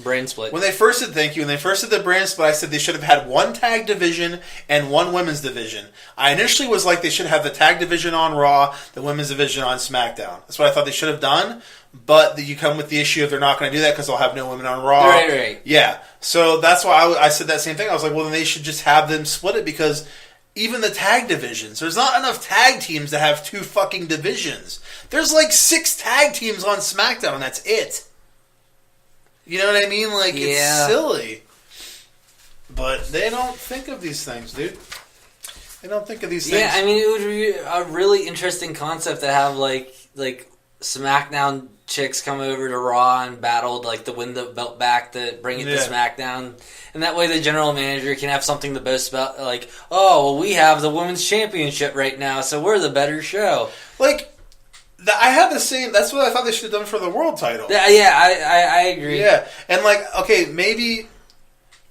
brand split. When they first did the brand split, I said they should have had 1 tag division and 1 women's division. I initially was like they should have the tag division on Raw, the women's division on SmackDown. That's what I thought they should have done. But you come with the issue of they're not going to do that because they'll have no women on Raw. Right. Yeah. So that's why I said that same thing. I was like, well, then they should just have them split it because even the tag divisions, there's not enough tag teams to have 2 fucking divisions. There's like 6 tag teams on SmackDown and that's it. You know what I mean? Like, It's silly. But they don't think of these things, dude. They don't think of these things. Yeah, I mean, it would be a really interesting concept to have, like SmackDown chicks come over to Raw and battled, like, to win the belt back to bring it to SmackDown. And that way the general manager can have something to boast about, like, oh, well, we have the women's championship right now, so we're the better show. Like, I had the same... That's what I thought they should have done for the world title. Yeah, I agree. Yeah, and, like, okay, maybe...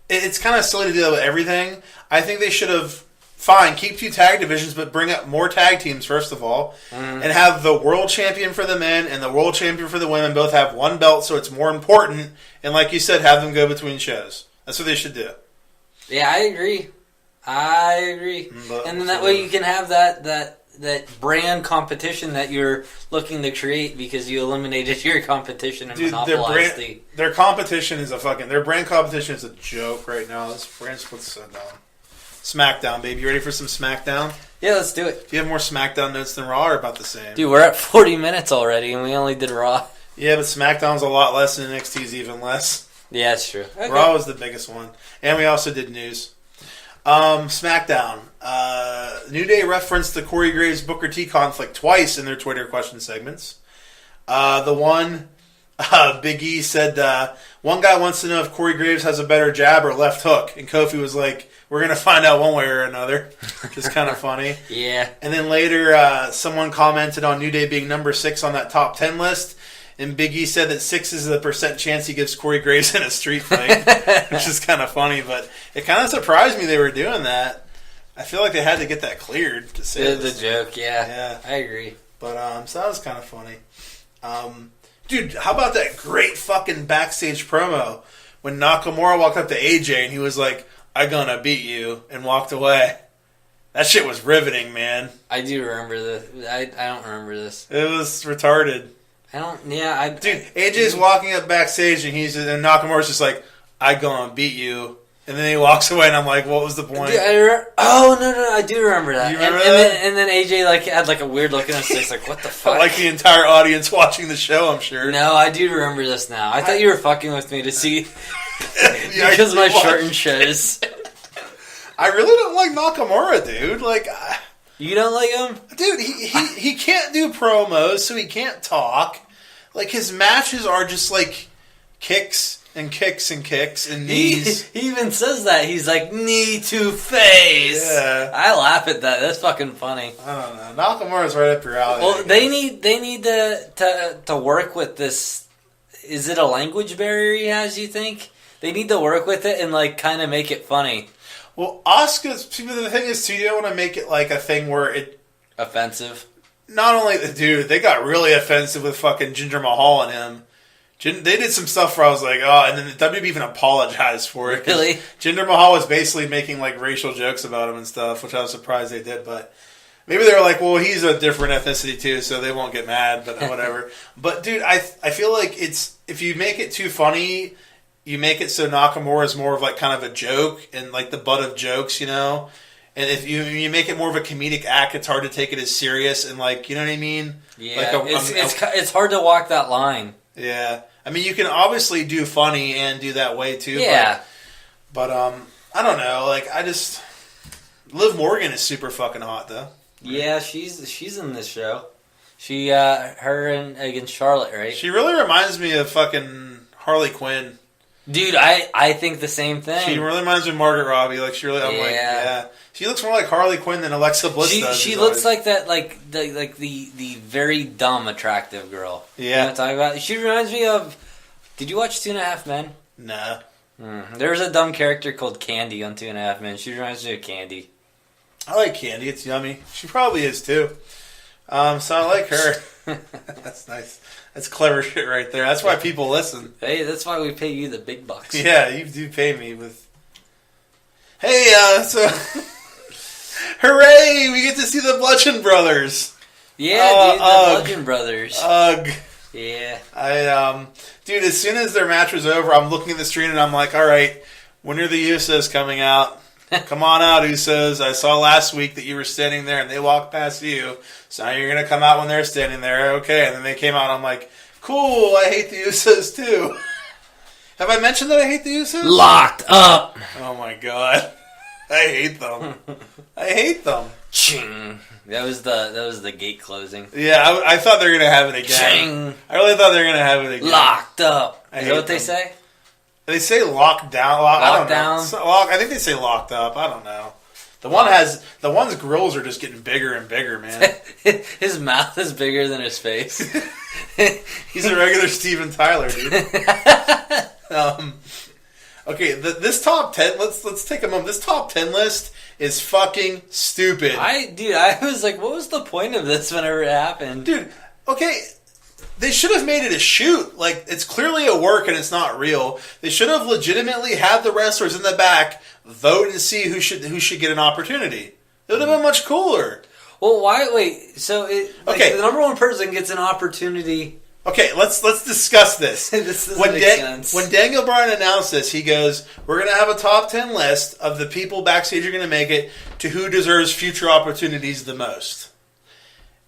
It's kind of silly to do that with everything. I think they should have... Fine, keep 2 tag divisions, but bring up more tag teams, first of all. And have the world champion for the men and the world champion for the women both have 1 belt, so it's more important. And like you said, have them go between shows. That's what they should do. Yeah, I agree. And then that way you can have that brand competition that you're looking to create because you eliminated your competition and monopolized their competition is their brand competition is a joke right now. This brand split's so dumb. Smackdown, baby. You ready for some Smackdown? Yeah, let's do it. Do you have more Smackdown notes than Raw or about the same? Dude, we're at 40 minutes already and we only did Raw. Yeah, but Smackdown's a lot less and NXT's even less. Yeah, that's true. Okay. Raw was the biggest one. And we also did news. Smackdown. New Day referenced the Corey Graves Booker T conflict twice in their Twitter question segments. The one, Big E said, one guy wants to know if Corey Graves has a better jab or left hook. And Kofi was like, we're going to find out one way or another. Which is kind of funny. Yeah. And then later, someone commented on New Day being number 6 on that top 10 list. And Big E said that 6 is the % chance he gives Corey Graves in a street fight. Which is kind of funny. But it kind of surprised me they were doing that. I feel like they had to get that cleared to say the joke, yeah. I agree. But, so that was kind of funny. Dude, how about that great fucking backstage promo when Nakamura walked up to AJ and he was like, "I gonna beat you," and walked away. That shit was riveting, man. I do remember this. I don't remember this. It was retarded. Dude, AJ's walking up backstage and Nakamura's just like, "I gonna beat you." And then he walks away, and I'm like, "What was the point?" Dude, no, I do remember that. You remember that? And then AJ had a weird look in his face, like, "What the fuck?" Like the entire audience watching the show, I'm sure. No, I do remember this now. I thought you were fucking with me to see because my shortened shows. I really don't like Nakamura, dude. Like, you don't like him, dude? He can't do promos, so he can't talk. Like his matches are just like kicks. And kicks and kicks and knees. He even says that. He's like, knee to face. Yeah. I laugh at that. That's fucking funny. I don't know. Nakamura's right up your alley. Well, they need to work with this. Is it a language barrier he has, you think? They need to work with it and kind of make it funny. Well, Asuka's... The thing is, too, you don't want to make it like a thing where it... Offensive. Not only... Dude, they got really offensive with fucking Jinder Mahal and him. They did some stuff where I was like, oh, and then the WWE even apologized for it. Really? Jinder Mahal was basically making racial jokes about him and stuff, which I was surprised they did. But maybe they were like, well, he's a different ethnicity too, so they won't get mad. But whatever. But dude, I feel like it's if you make it too funny, you make it so Nakamura is more of kind of a joke and the butt of jokes, you know. And if you make it more of a comedic act, it's hard to take it as serious and you know what I mean? Yeah, it's hard to walk that line. Yeah. I mean, you can obviously do funny and do that way, too. Yeah. But I don't know. Liv Morgan is super fucking hot, though. Yeah, she's in this show. She, her against Charlotte, right? She really reminds me of fucking Harley Quinn. Dude, I think the same thing. She really reminds me of Margaret Robbie. Yeah. She looks more like Harley Quinn than Alexa Bliss does. She looks like that, the very dumb attractive girl. Yeah. You know what I'm talking about? She reminds me of... Did you watch 2.5 Men? Nah. There's a dumb character called Candy on 2.5 Men. She reminds me of Candy. I like Candy. It's yummy. She probably is, too. So I like her. That's nice. That's clever shit right there. That's why people listen. Hey, that's why we pay you the big bucks. Yeah, you do pay me with... Hey, so... Hooray! We get to see the Bludgeon Brothers. Yeah, dude, the Bludgeon Brothers. Ugh. Yeah. Dude, as soon as their match was over, I'm looking at the screen and I'm like, all right, when are the Usos coming out? Come on out, Usos. I saw last week that you were standing there and they walked past you. So now you're going to come out when they're standing there. Okay. And then they came out and I'm like, cool, I hate the Usos too. Have I mentioned that I hate the Usos? Locked up. Oh my God. I hate them. I hate them. Ching. That was the gate closing. Yeah, I thought they were gonna have it again. Ching. I really thought they were gonna have it again. Locked up. I Is hate that what they them. say? They say locked down. I don't know. I think they say locked up. I don't know. The one's grills are just getting bigger and bigger, man. His mouth is bigger than his face. He's a regular Steven Tyler, dude. Okay, this top 10. Let's take a moment. This top 10 list is fucking stupid. I was like, what was the point of this whenever it happened? Dude, okay, they should have made it a shoot. Like, it's clearly a work and it's not real. They should have legitimately had the wrestlers in the back vote and see who should get an opportunity. It would have been much cooler. Well, why? Wait, so okay, the number one person gets an opportunity. Okay, let's discuss this. This doesn't make sense. When Daniel Bryan announced this, he goes, "We're going to have a top 10 list of the people backstage who are going to make it to who deserves future opportunities the most."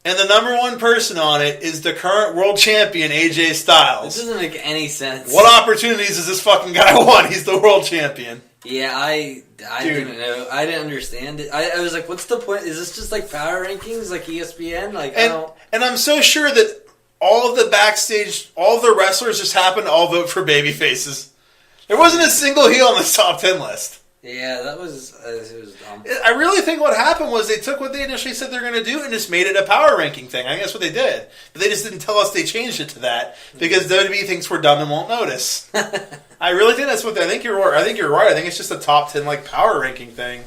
And the number one person on it is the current world champion, AJ Styles. This doesn't make any sense. What opportunities does this fucking guy want? He's the world champion. Yeah, I didn't know. I didn't understand it. I was like, what's the point? Is this just like power rankings, like ESPN? Like, and I'm so sure that all of the backstage, all of the wrestlers just happened to all vote for baby faces. There wasn't a single heel on this top 10 list. Yeah, it was dumb. I really think what happened was they took what they initially said they were going to do and just made it a power ranking thing. I think that's what they did. But they just didn't tell us they changed it to that because WWE thinks we're dumb and won't notice. I really think that's what I think you're right. I think you're right. I think it's just a top 10 like power ranking thing.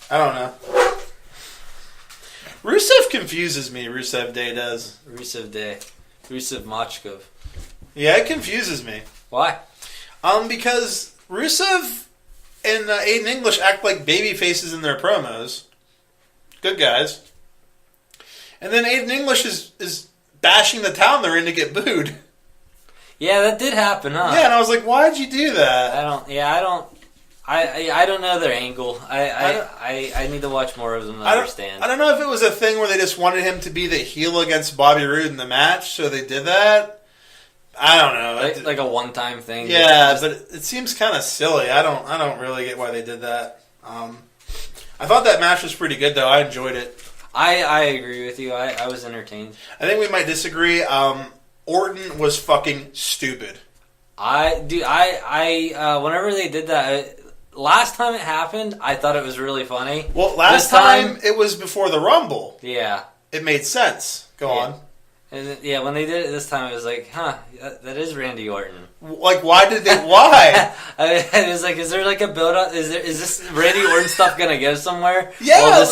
I don't know. Rusev confuses me. Rusev Day does. Rusev Day. Rusev Machkov. Yeah, it confuses me. Why? Because Rusev and Aiden English act like baby faces in their promos. Good guys. And then Aiden English is bashing the town they're in to get booed. Yeah, that did happen, huh? Yeah, and I was like, why'd you do that? I don't know their angle. I need to watch more of them to understand. I don't know if it was a thing where they just wanted him to be the heel against Bobby Roode in the match, so they did that. I don't know. Like a one-time thing. Yeah, but it seems kind of silly. I don't really get why they did that. I thought that match was pretty good, though. I enjoyed it. I agree with you. I was entertained. I think we might disagree. Orton was fucking stupid. Whenever they did that, last time it happened, I thought it was really funny. Well, last time it was before the Rumble. Yeah. It made sense. Go on. And when they did it this time, it was like, huh, that is Randy Orton. Like, why did they? Why? I was like, is there like a build up? Is this Randy Orton stuff gonna go somewhere? Yeah.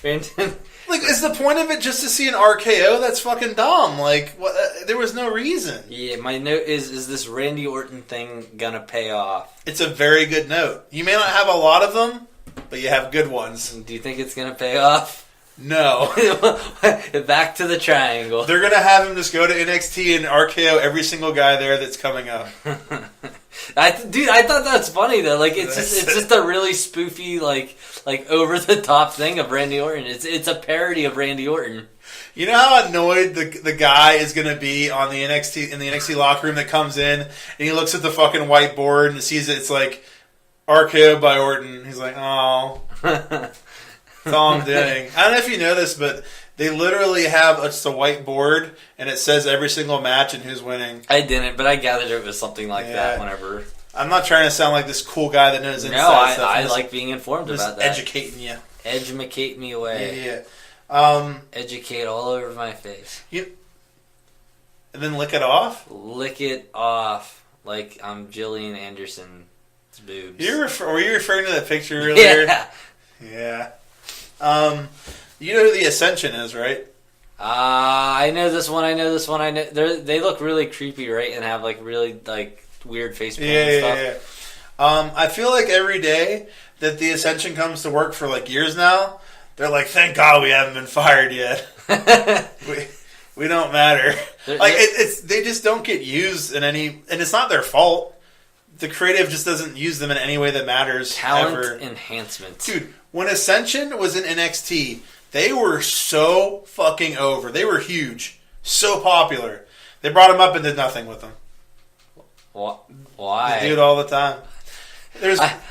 Randy. Like, is the point of it just to see an RKO? That's fucking dumb. Like, what, there was no reason. Yeah, my note is this Randy Orton thing gonna pay off? It's a very good note. You may not have a lot of them, but you have good ones. Do you think it's gonna pay off? No. Back to the triangle. They're going to have him just go to NXT and RKO every single guy there that's coming up. I thought that's funny though. Like it's just a really spoofy, like over the top thing of Randy Orton. It's a parody of Randy Orton. You know how annoyed the guy is going to be on the NXT locker room that comes in and he looks at the fucking whiteboard and sees it's like RKO by Orton. He's like, oh. That's all I'm doing. I don't know if you know this, but they literally have just a whiteboard, and it says every single match and who's winning. I didn't, but I gathered it was something like that whenever. I'm not trying to sound like this cool guy that knows inside stuff. No, I like being informed about that. Educating you. Educate me away. Yeah. Educate all over my face. And then lick it off? Lick it off like I'm Gillian Anderson's boobs. Were you referring to that picture earlier? Yeah. You know who the Ascension is, right? I know this one. I know they look really creepy, right? And have like really like weird face paint and stuff. Yeah. I feel like every day that the Ascension comes to work for like years now, they're like, thank God we haven't been fired yet. we don't matter. They just don't get used in any, and it's not their fault. The creative just doesn't use them in any way that matters. Talent enhancement. Dude, when Ascension was in NXT, they were so fucking over. They were huge. So popular. They brought him up and did nothing with them. Why? They do it all the time.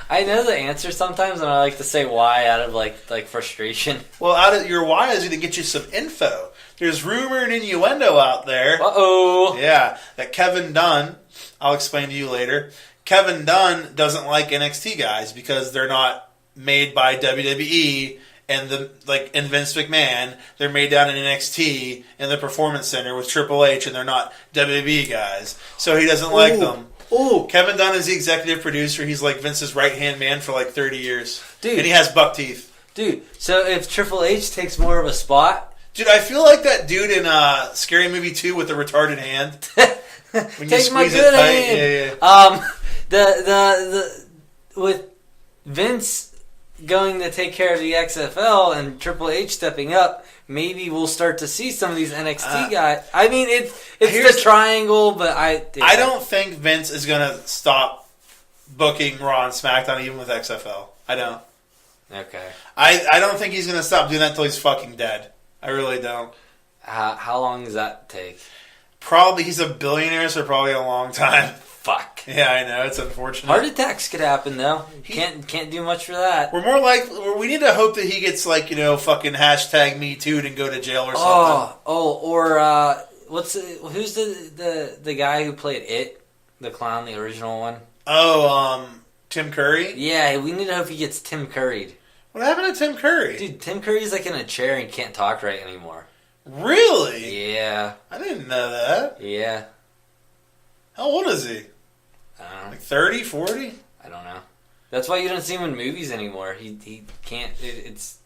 I know the answer sometimes, and I like to say why out of like frustration. Well, out of your why is going to get you some info. There's rumor and innuendo out there. Uh-oh. Yeah, that Kevin Dunn, I'll explain to you later. Kevin Dunn doesn't like NXT guys because they're not made by WWE and Vince McMahon. They're made down in NXT in the Performance Center with Triple H, and they're not WWE guys. So he doesn't like them. Ooh. Kevin Dunn is the executive producer. He's like Vince's right-hand man for like 30 years. Dude. And he has buck teeth. Dude, so if Triple H takes more of a spot... Dude, I feel like that dude in Scary Movie 2 with the retarded hand. When Take my good hand. Yeah. The with Vince going to take care of the XFL and Triple H stepping up, maybe we'll start to see some of these NXT guys. I mean, it's the triangle, but I don't think Vince is gonna stop booking Raw and SmackDown even with XFL. I don't. Okay. I don't think he's gonna stop doing that until he's fucking dead. I really don't. How long does that take? Probably he's a billionaire, so probably a long time. Fuck. Yeah, I know. It's unfortunate. Heart attacks could happen though. Can't do much for that. We're more like we need to hope that he gets fucking hashtag Me Too and go to jail or something. Or who's the guy who played It, the clown, the original one? Tim Curry. Yeah, we need to hope he gets Tim Curried. What happened to Tim Curry? Dude, Tim Curry's like in a chair and can't talk right anymore. Really? Yeah. I didn't know that. Yeah. How old is he? I don't know. Like 30, 40? I don't know. That's why you don't see him in movies anymore. He can't. It's.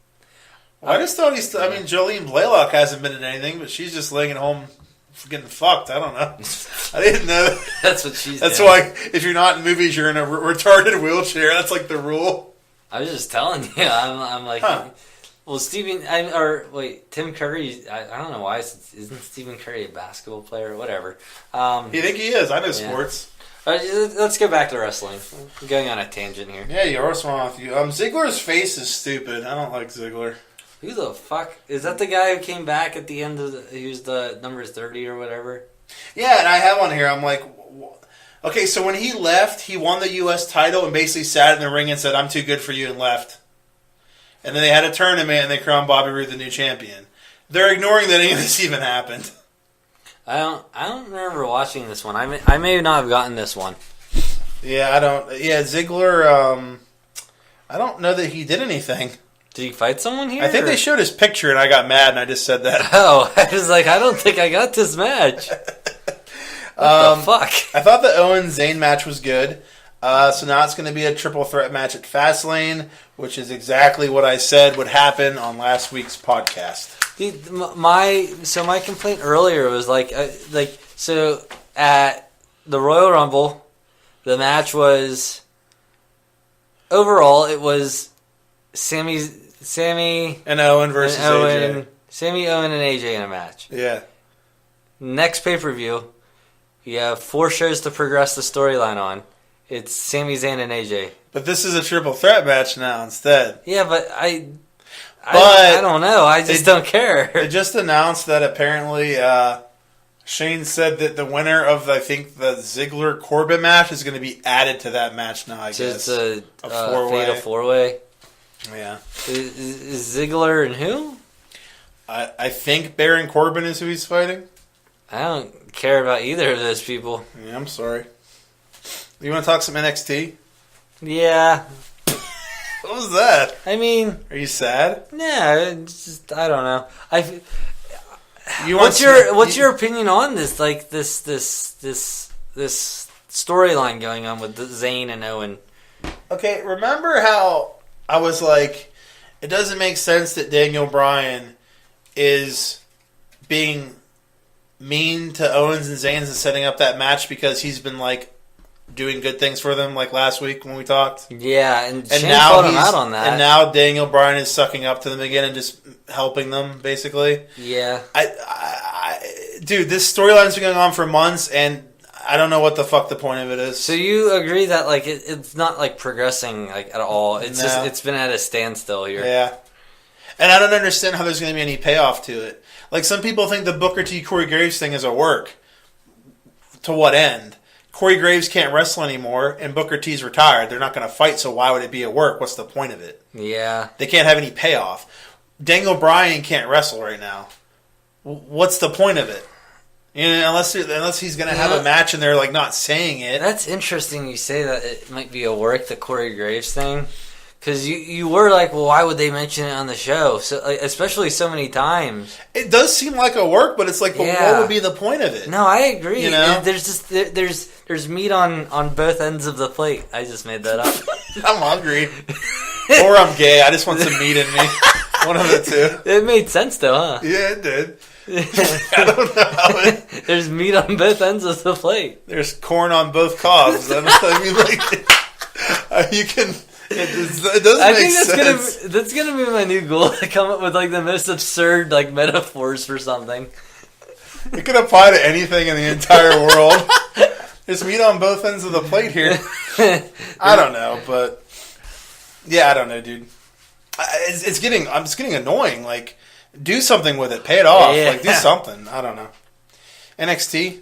Well, I just thought he's. I mean, Jolene Blaylock hasn't been in anything, but she's just laying at home getting fucked. I don't know. I didn't know that. That's what she's. That's doing. why if you're not in movies, you're in a retarded wheelchair. That's like the rule. I was just telling you. I'm like. Huh. Well, Tim Curry. I don't know why. Isn't Stephen Curry a basketball player or whatever? You think he is? I know sports. Let's go back to wrestling. I'm going on a tangent here. Yeah, you are. What's wrong with you? Ziggler's face is stupid. I don't like Ziggler. Who the fuck is that? The guy who came back at the end of he was the number 30 or whatever. Yeah, and I have one here. I'm like, okay, so when he left, he won the U.S. title and basically sat in the ring and said, "I'm too good for you," and left. And then they had a tournament and they crowned Bobby Roode the new champion. They're ignoring that any of this even happened. I don't remember watching this one. I may not have gotten this one. Yeah, I don't. Yeah, Ziggler. I don't know that he did anything. Did he fight someone here? I think they showed his picture and I got mad and I just said that. Oh, I was like, I don't think I got this match. What the fuck? I thought the Owens-Zayn match was good. So now it's going to be a triple threat match at Fastlane, which is exactly what I said would happen on last week's podcast. Dude, my complaint earlier was so at the Royal Rumble, the match was overall it was Sammy and Owen versus AJ. Sammy, Owen, and AJ in a match. Yeah. Next pay-per-view, you have 4 shows to progress the storyline on. It's Sami Zayn and AJ. But this is a triple threat match now instead. Yeah, but I don't know. I just don't care. They just announced that apparently Shane said that the winner of, I think, the Ziggler-Corbin match is going to be added to that match now, I guess. It's a fatal 4-way. Yeah. Is Ziggler and who? I think Baron Corbin is who he's fighting. I don't care about either of those people. Yeah, I'm sorry. You want to talk some NXT? Yeah. What was that? I mean, are you sad? Yeah, it's just I don't know. What's your opinion on this? Like this storyline going on with Zayn and Owen. Okay, remember how I was like, it doesn't make sense that Daniel Bryan is being mean to Owens and Zayn and setting up that match because he's been like doing good things for them, like last week when we talked. Yeah, and Shane now called him out on that. And now Daniel Bryan is sucking up to them again and just helping them, basically. Yeah. Dude, this storyline's been going on for months, and I don't know what the fuck the point of it is. So you agree that like it's not like progressing like at all? It's just it's been at a standstill here. Yeah. And I don't understand how there's going to be any payoff to it. Like some people think the Booker T. Corey Graves thing is a work. To what end? Corey Graves can't wrestle anymore, and Booker T's retired. They're not going to fight, so why would it be a work? What's the point of it? Yeah. They can't have any payoff. Daniel Bryan can't wrestle right now. What's the point of it? You know, unless he's going to have a match and they're like not saying it. That's interesting you say that it might be a work, the Corey Graves thing. Because you were like, well, why would they mention it on the show? So, like, especially so many times. It does seem like a work, but it's like, but what would be the point of it? No, I agree. You know? There's meat on both ends of the plate. I just made that up. I'm hungry. Or I'm gay. I just want some meat in me. One of the two. It made sense, though, huh? Yeah, it did. I don't know how it... There's meat on both ends of the plate. There's corn on both cobs. I mean, like, you can... It does make sense. That's gonna be my new goal, to come up with like the most absurd like metaphors for something. It could apply to anything in the entire world. There's meat on both ends of the plate here. I don't know, but yeah, I don't know, dude. It's getting annoying. Like, do something with it. Pay it off. Yeah. Like, do something. I don't know. NXT.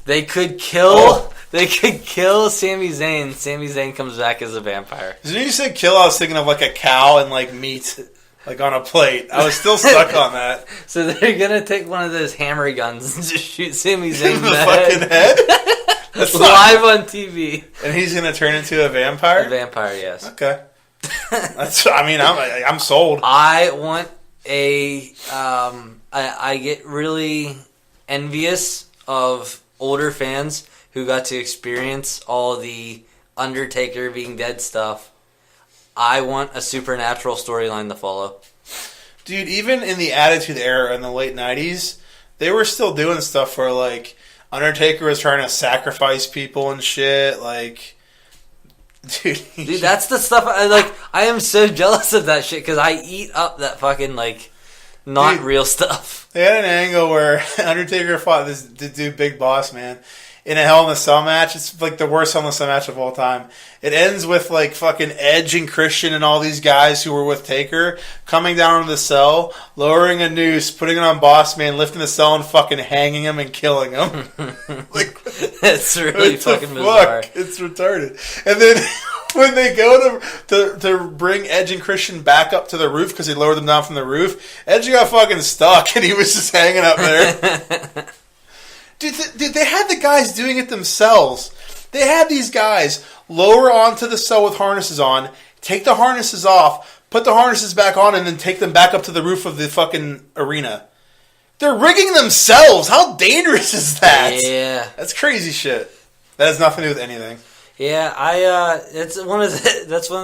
They could kill Sami Zayn. Sami Zayn comes back as a vampire. As soon as you said kill, I was thinking of like a cow and like meat, like on a plate. I was still stuck on that. So they're gonna take one of those hammer guns and just shoot Sami Zayn in the fucking head. That's live on TV. And he's gonna turn into a vampire. A vampire, yes. Okay. I'm sold. I want a. I get really envious of older fans who got to experience all the Undertaker being dead stuff. I want a supernatural storyline to follow. Dude, even in the Attitude Era in the late 90s, they were still doing stuff where, like, Undertaker was trying to sacrifice people and shit. Like, dude, that's the stuff I am so jealous of that shit because I eat up that fucking, like, not real stuff. They had an angle where Undertaker fought this dude, Big Boss Man, in a Hell in a Cell match. It's like the worst Hell in a Cell match of all time. It ends with like fucking Edge and Christian and all these guys who were with Taker coming down into the cell, lowering a noose, putting it on Boss Man, lifting the cell and fucking hanging him and killing him. Like, that's really fucking bizarre. It's retarded. And then when they go to bring Edge and Christian back up to the roof because they lowered them down from the roof, Edge got fucking stuck and he was just hanging up there. Dude, they had the guys doing it themselves. They had these guys lower onto the cell with harnesses on, take the harnesses off, put the harnesses back on, and then take them back up to the roof of the fucking arena. They're rigging themselves. How dangerous is that? Yeah. That's crazy shit. That has nothing to do with anything. Yeah, that's one of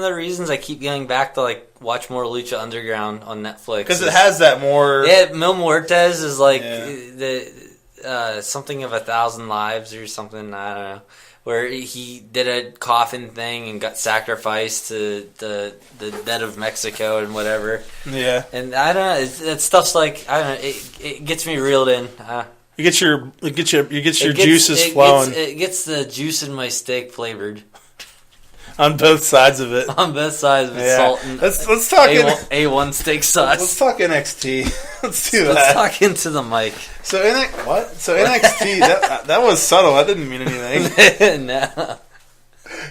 the reasons I keep going back to like watch more Lucha Underground on Netflix. Because it has that more... Yeah, Mil Muertes is like something of 1,000 lives or something, I don't know, where he did a coffin thing and got sacrificed to the dead of Mexico and whatever. Yeah. And I don't know, that stuff's like, I don't know, it gets me reeled in. You get your juices flowing. It gets the juice in my steak flavored. On both sides of it. On both sids with salt and let's talk A1 steak sauce. Let's talk NXT. Let's do that. Let's talk into the mic. So NXT that was subtle. That didn't mean anything. No.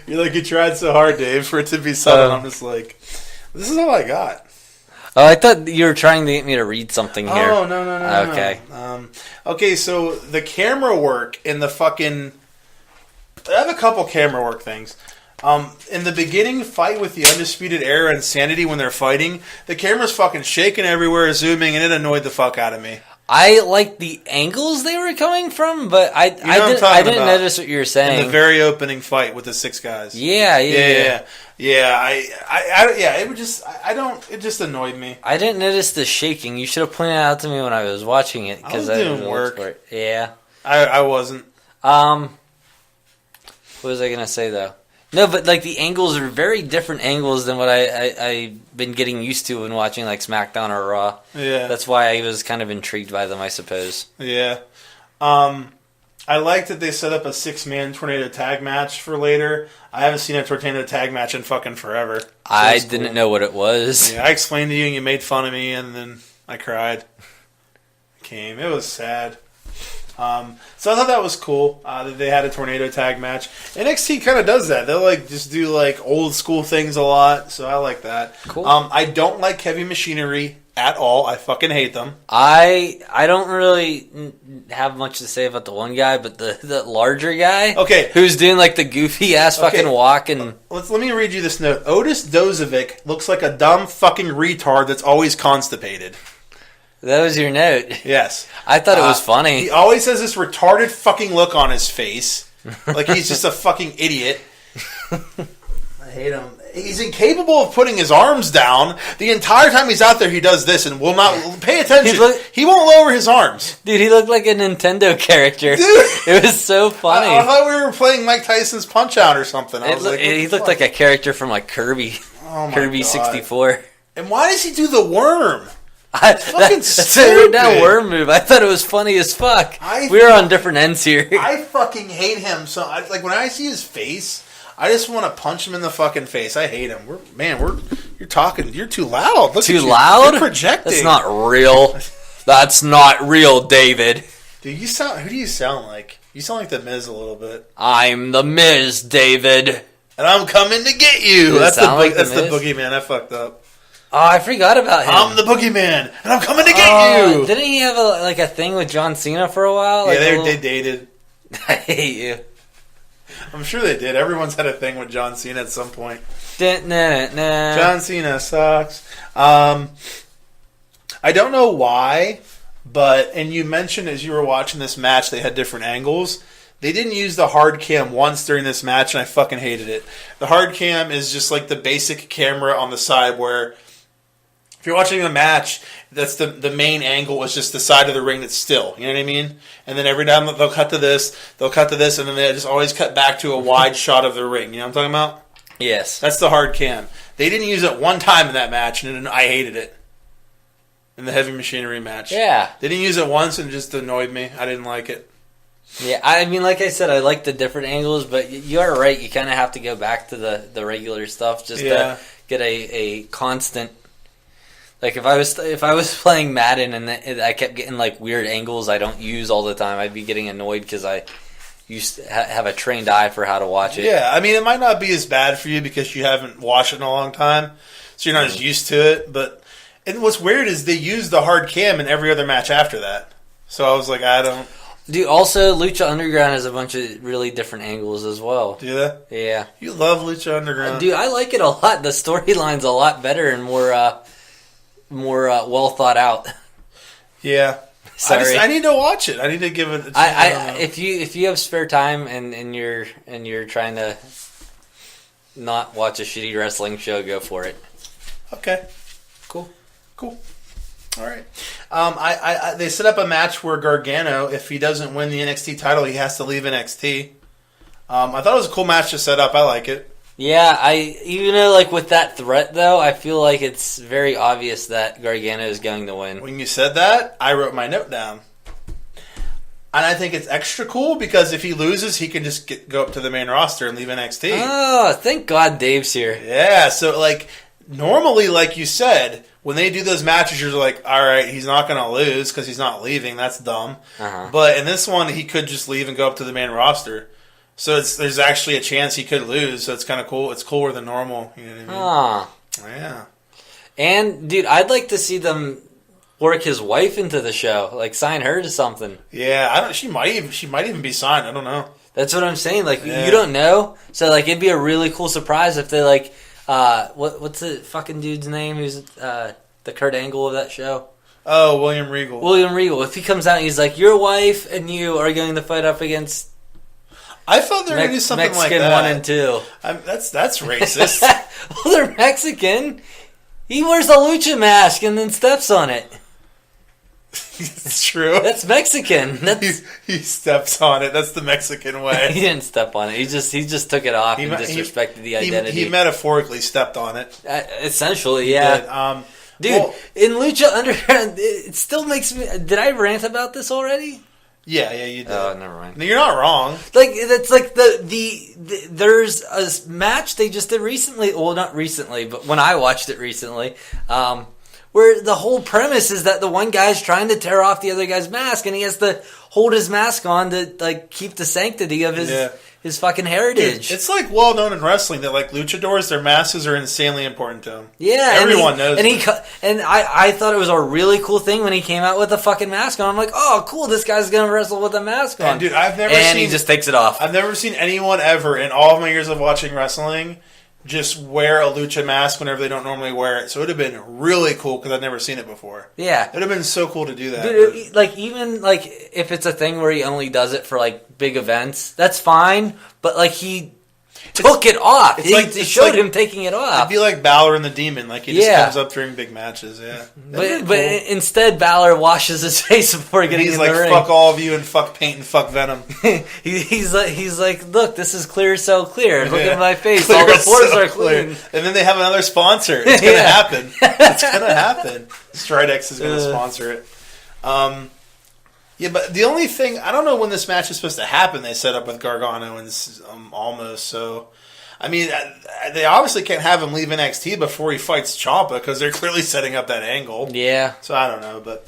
You're like, you tried so hard, Dave, for it to be subtle. I'm just like, this is all I got. Oh, I thought you were trying to get me to read something here. Oh, no. Okay. Okay, so the camera work in the fucking... I have a couple camera work things. In the beginning fight with the Undisputed Era and Sanity when they're fighting, the camera's fucking shaking everywhere, zooming, and it annoyed the fuck out of me. I liked the angles they were coming from, but I didn't notice what you were saying. In the very opening fight with the 6 guys. Yeah. It just annoyed me. I didn't notice the shaking. You should have pointed it out to me when I was watching it. I was doing work. Yeah. I wasn't. What was I going to say, though? No, but like the angles are very different angles than what I've been getting used to when watching like SmackDown or Raw. Yeah. That's why I was kind of intrigued by them, I suppose. Yeah. I like that they set up a 6-man tornado tag match for later. I haven't seen a tornado tag match in fucking forever. So I didn't know what it was. Yeah, I explained to you and you made fun of me and then I cried. It was sad. So I thought that was cool that they had a tornado tag match. NXT kind of does that. They'll like just do like old school things a lot. So I like that. Cool. I don't like Heavy Machinery at all. I fucking hate them. I don't really have much to say about the one guy, but the larger guy, Okay, who's doing like the goofy ass fucking walk and. let me read you this note. Otis Dozovic looks like a dumb fucking retard that's always constipated. That was your note. Yes. I thought it was funny. He always has this retarded fucking look on his face. Like he's just a fucking idiot. I hate him. He's incapable of putting his arms down. The entire time he's out there, he does this and will not pay attention. He won't lower his arms. Dude, he looked like a Nintendo character. Dude. It was so funny. I thought we were playing Mike Tyson's Punch-Out or something. He looked like a character from like Kirby. Oh my Kirby God. 64. And why does he do the worm? That's a down worm move. I thought it was funny as fuck. We were on different ends here. I fucking hate him. So, like when I see his face, I just want to punch him in the fucking face. I hate him. You're talking. You're too loud. Look too at you. loud? You're projecting. That's not real. That's not real, David. Dude, who do you sound like? You sound like the Miz a little bit. I'm the Miz, David. And I'm coming to get you. That's the boogeyman. I fucked up. Oh, I forgot about him. I'm the boogeyman, and I'm coming to get you. Didn't he have a thing with John Cena for a while? Like they dated. I hate you. I'm sure they did. Everyone's had a thing with John Cena at some point. Nah. John Cena sucks. I don't know why, and you mentioned as you were watching this match, they had different angles. They didn't use the hard cam once during this match, and I fucking hated it. The hard cam is just like the basic camera on the side where if you're watching a match, that's the main angle is just the side of the ring that's still. You know what I mean? And then every time they'll cut to this, and then they just always cut back to a wide shot of the ring. You know what I'm talking about? Yes. That's the hard cam. They didn't use it one time in that match, and I hated it. In the Heavy Machinery match. Yeah. They didn't use it once, and it just annoyed me. I didn't like it. Yeah, I mean, like I said, I like the different angles, but you are right. You kind of have to go back to the regular stuff just to get a constant. Like if I was playing Madden and I kept getting like weird angles I don't use all the time, I'd be getting annoyed because I used to have a trained eye for how to watch it. Yeah, I mean, it might not be as bad for you because you haven't watched it in a long time, so you're not as used to it. And what's weird is they use the hard cam in every other match after that. So I was like, I don't. Dude, also, Lucha Underground has a bunch of really different angles as well. Do they? Yeah. You love Lucha Underground. Dude, I like it a lot. The storyline's a lot better and more well thought out. Yeah. Sorry. I need to watch it. I need to give it a chance. If you have spare time and you're trying to not watch a shitty wrestling show, go for it. Okay. Cool. All right. They set up a match where Gargano, if he doesn't win the NXT title, he has to leave NXT. I thought it was a cool match to set up. I like it. Yeah, like with that threat though, I feel like it's very obvious that Gargano is going to win. When you said that, I wrote my note down. And I think it's extra cool because if he loses, he can just go up to the main roster and leave NXT. Oh, thank God Dave's here. Yeah, so like normally, like you said, when they do those matches, you're like, all right, he's not going to lose because he's not leaving. That's dumb. Uh-huh. But in this one, he could just leave and go up to the main roster. So there's actually a chance he could lose. So it's kind of cool. It's cooler than normal. You know what I mean? Ah. Yeah. And, dude, I'd like to see them work his wife into the show. Like, sign her to something. Yeah, she might even be signed. I don't know. That's what I'm saying. Like, you don't know. So, like, it'd be a really cool surprise if they, like... what's the fucking dude's name who's the Kurt Angle of that show? Oh, William Regal. William Regal. If he comes out and he's like, your wife and you are going to fight up against I thought they were going to do something Mexican like that. Mexican 1 and 2. That's racist. Well, they're Mexican. He wears a lucha mask and then steps on it. It's true. That's Mexican. He steps on it. That's the Mexican way. He didn't step on it. He just took it off and disrespected the identity. He metaphorically stepped on it. Essentially, yeah. Dude, in Lucha Underground, it still makes me... Did I rant about this already? Yeah, you did. Oh, never mind. No, you're not wrong. Like, it's like there's a match they just did recently. Well, not recently, but when I watched it recently, where the whole premise is that the one guy's trying to tear off the other guy's mask, and he has to hold his mask on to like keep the sanctity of his fucking heritage. Dude, it's like well known in wrestling that like luchadors, their masks are insanely important to them. Yeah, everyone knows. And I thought it was a really cool thing when he came out with a fucking mask on. I'm like, oh, cool, this guy's gonna wrestle with a mask on. And dude, he just takes it off. I've never seen anyone ever in all of my years of watching wrestling just wear a lucha mask whenever they don't normally wear it. So it would have been really cool because I've never seen it before. Yeah. It would have been so cool to do that. Dude, like, even, like, if it's a thing where he only does it for, like, big events, that's fine. But, like, he took it off. He showed him taking it off. It'd be like Balor and the Demon. Like, he just comes up during big matches, yeah. But instead, Balor washes his face before getting in the ring. He's like, fuck all of you and fuck paint and fuck Venom. he's like, look, this is clear so clear. Look at my face. All the pores are clean. And then they have another sponsor. It's going to happen. It's going to happen. Stridex is going to sponsor it. Yeah, but the only thing, I don't know when this match is supposed to happen. They set up with Gargano and Almost. So, I mean, they obviously can't have him leave NXT before he fights Ciampa because they're clearly setting up that angle. Yeah. So I don't know, but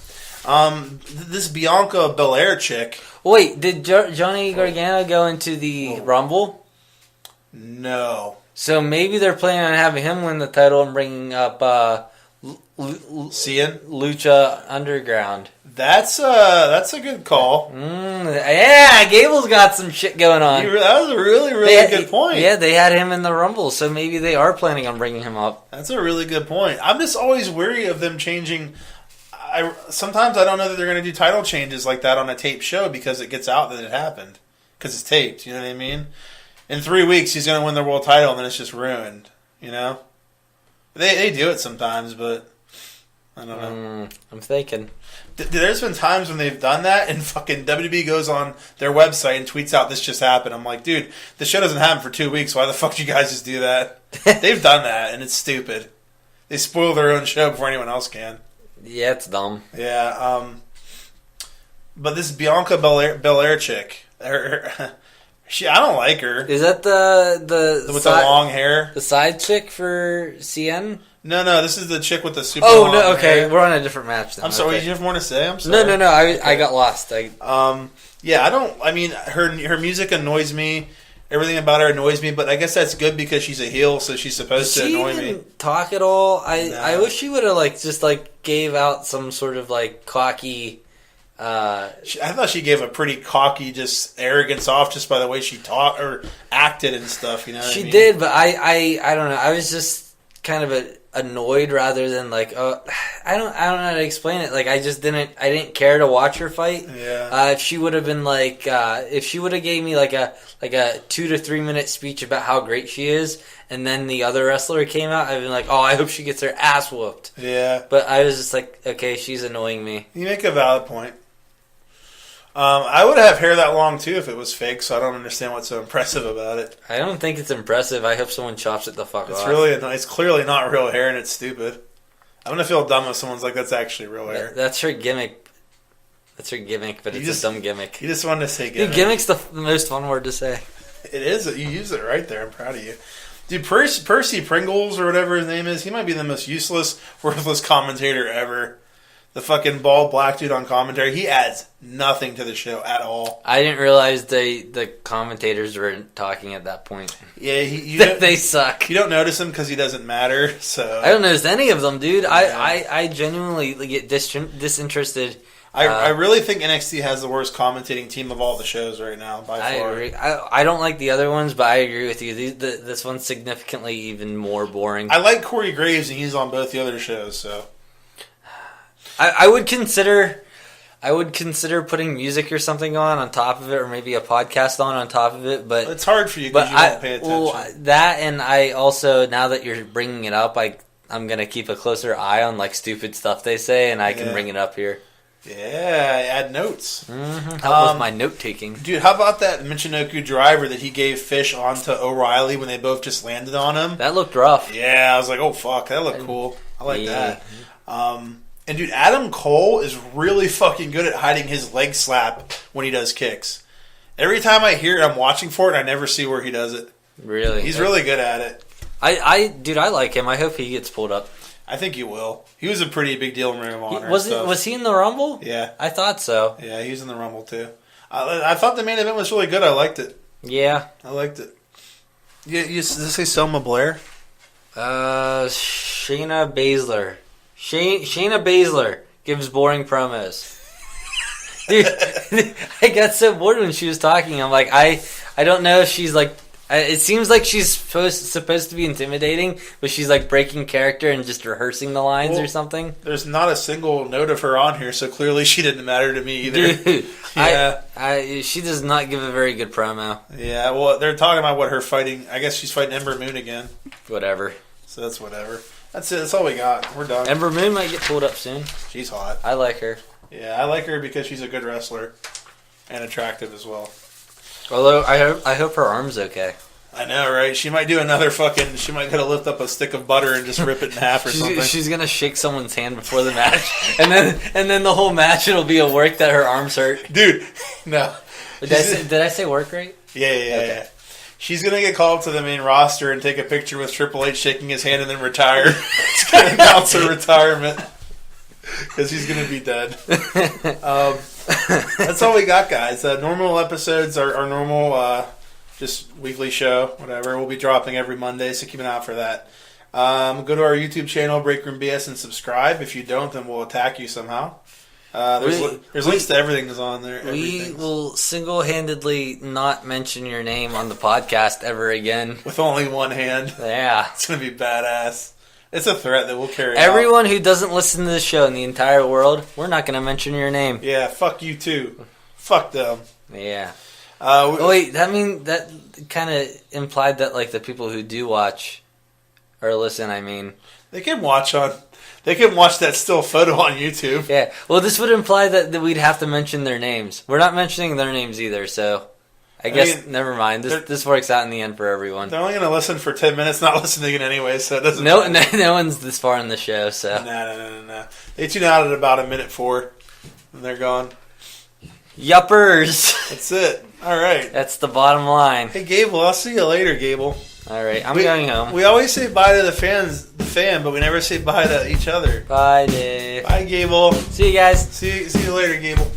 this Bianca Belair chick. Wait, did Johnny Gargano go into the Rumble? No. So maybe they're planning on having him win the title and bringing up Cien? Lucha Underground. That's a good call. Yeah, Gable's got some shit going on. That was a really, really good point. Yeah, they had him in the Rumble, so maybe they are planning on bringing him up. That's a really good point. I'm just always wary of them changing. Sometimes I don't know that they're going to do title changes like that on a taped show because it gets out that it happened. Because it's taped, you know what I mean? In 3 weeks, he's going to win the world title, and then it's just ruined, you know? They do it sometimes, but I don't know. I'm thinking. There's been times when they've done that, and fucking WWE goes on their website and tweets out, this just happened. I'm like, dude, the show doesn't happen for 2 weeks. Why the fuck do you guys just do that? They've done that, and it's stupid. They spoil their own show before anyone else can. Yeah, it's dumb. Yeah, but this Bianca Belair chick, I don't like her. Is that the with the long hair? The side chick for CN? No, this is the chick with the super long hair. Okay, we're on a different match then. I'm sorry, okay. Did you have more to say? I'm sorry. No, I got lost. Yeah, I mean, her music annoys me. Everything about her annoys me, but I guess that's good because she's a heel, so she's supposed to annoy me. She didn't talk at all. I wish she would have just gave out some sort of cocky. I thought she gave a pretty cocky, just arrogance off just by the way she talked or acted and stuff. You know, what I mean? Did, but I don't know. I was just kind of annoyed rather than I don't know how to explain it. I didn't care to watch her fight. Yeah. If she would have been if she would have gave me a 2 to 3 minute speech about how great she is, and then the other wrestler came out, I'd been like, oh, I hope she gets her ass whooped. Yeah. But I was just okay, she's annoying me. You make a valid point. I would have hair that long too if it was fake, so I don't understand what's so impressive about it. I don't think it's impressive. I hope someone chops it the fuck off. It's clearly not real hair and it's stupid. I'm gonna feel dumb if someone's like, that's actually real hair. That's her gimmick. That's her gimmick, but it's a dumb gimmick. You just wanted to say gimmick. Dude, gimmick's the most fun word to say. It is. You use it right there. I'm proud of you. Dude, Percy Pringles or whatever his name is, he might be the most useless, worthless commentator ever. The fucking bald black dude on commentary, he adds nothing to the show at all. I didn't realize the commentators were talking at that point. Yeah, they suck. You don't notice him because he doesn't matter. So I don't notice any of them, dude. Yeah. I genuinely get disinterested. I really think NXT has the worst commentating team of all the shows right now, by far. I agree. I don't like the other ones, but I agree with you. This one's significantly even more boring. I like Corey Graves, and he's on both the other shows, so... I would consider putting music or something on top of it, or maybe a podcast on top of it. But it's hard for you because you don't pay attention. Well, that, and I also, now that you're bringing it up, I'm gonna keep a closer eye on stupid stuff they say, and I can bring it up here. Yeah, add notes. Mm-hmm. Help with my note taking, dude. How about that Michinoku driver that he gave Fish onto O'Reilly when they both just landed on him? That looked rough. Yeah, I was like, oh fuck, that looked cool. I like that. And dude, Adam Cole is really fucking good at hiding his leg slap when he does kicks. Every time I hear it, I'm watching for it, and I never see where he does it. Really? He's really good at it. Dude, I like him. I hope he gets pulled up. I think he will. He was a pretty big deal in Ring of Honor. Was he in the Rumble? Yeah. I thought so. Yeah, he was in the Rumble too. I thought the main event was really good. I liked it. Yeah. I liked it. Yeah, does it say Selma Blair? Shayna Baszler. Shayna Baszler gives boring promos. Dude, I got so bored when she was talking. I'm like, I don't know if she's like... It seems like she's supposed to be intimidating, but she's like breaking character and just rehearsing the lines or something. There's not a single note of her on here, so clearly she didn't matter to me either. Dude, yeah, she does not give a very good promo. Yeah, well, they're talking about what her fighting. I guess she's fighting Ember Moon again. Whatever. So that's whatever. That's it. That's all we got. We're done. Ember Moon might get pulled up soon. She's hot. I like her. Yeah, I like her because she's a good wrestler and attractive as well. Although I hope her arm's okay. I know, right? She might do another fucking... She might gotta lift up a stick of butter and just rip it in half or something. She's gonna shake someone's hand before the match, and then the whole match it'll be a work that her arms hurt. Dude, no. Did I say work right? Yeah. Okay. She's gonna get called to the main roster and take a picture with Triple H shaking his hand and then retire. It's gonna announce her retirement because he's gonna be dead. That's all we got, guys. Normal episodes are normal. Just weekly show, whatever. We'll be dropping every Monday, so keep an eye out for that. Go to our YouTube channel, Breakroom BS, and subscribe. If you don't, then we'll attack you somehow. There's links to everything that's on there. We will single-handedly not mention your name on the podcast ever again. With only one hand. Yeah. It's going to be badass. It's a threat that we'll carry Everyone who doesn't listen to the show in the entire world, we're not going to mention your name. Yeah, fuck you too. Fuck them. Yeah. That kind of implied that like the people who do watch or listen, they can watch that still photo on YouTube. Yeah. Well, this would imply that we'd have to mention their names. We're not mentioning their names either, so I guess never mind. This works out in the end for everyone. They're only going to listen for 10 minutes, not listening in anyway, so it doesn't matter. No one's this far in the show, so. No. They tune out at about a minute 4, and they're gone. Yuppers. That's it. All right. That's the bottom line. Hey, Gable, I'll see you later, Gable. All right, I'm going home. We always say bye to the fan, but we never say bye to each other. Bye, Dave. Bye, Gable. See you guys. See you later, Gable.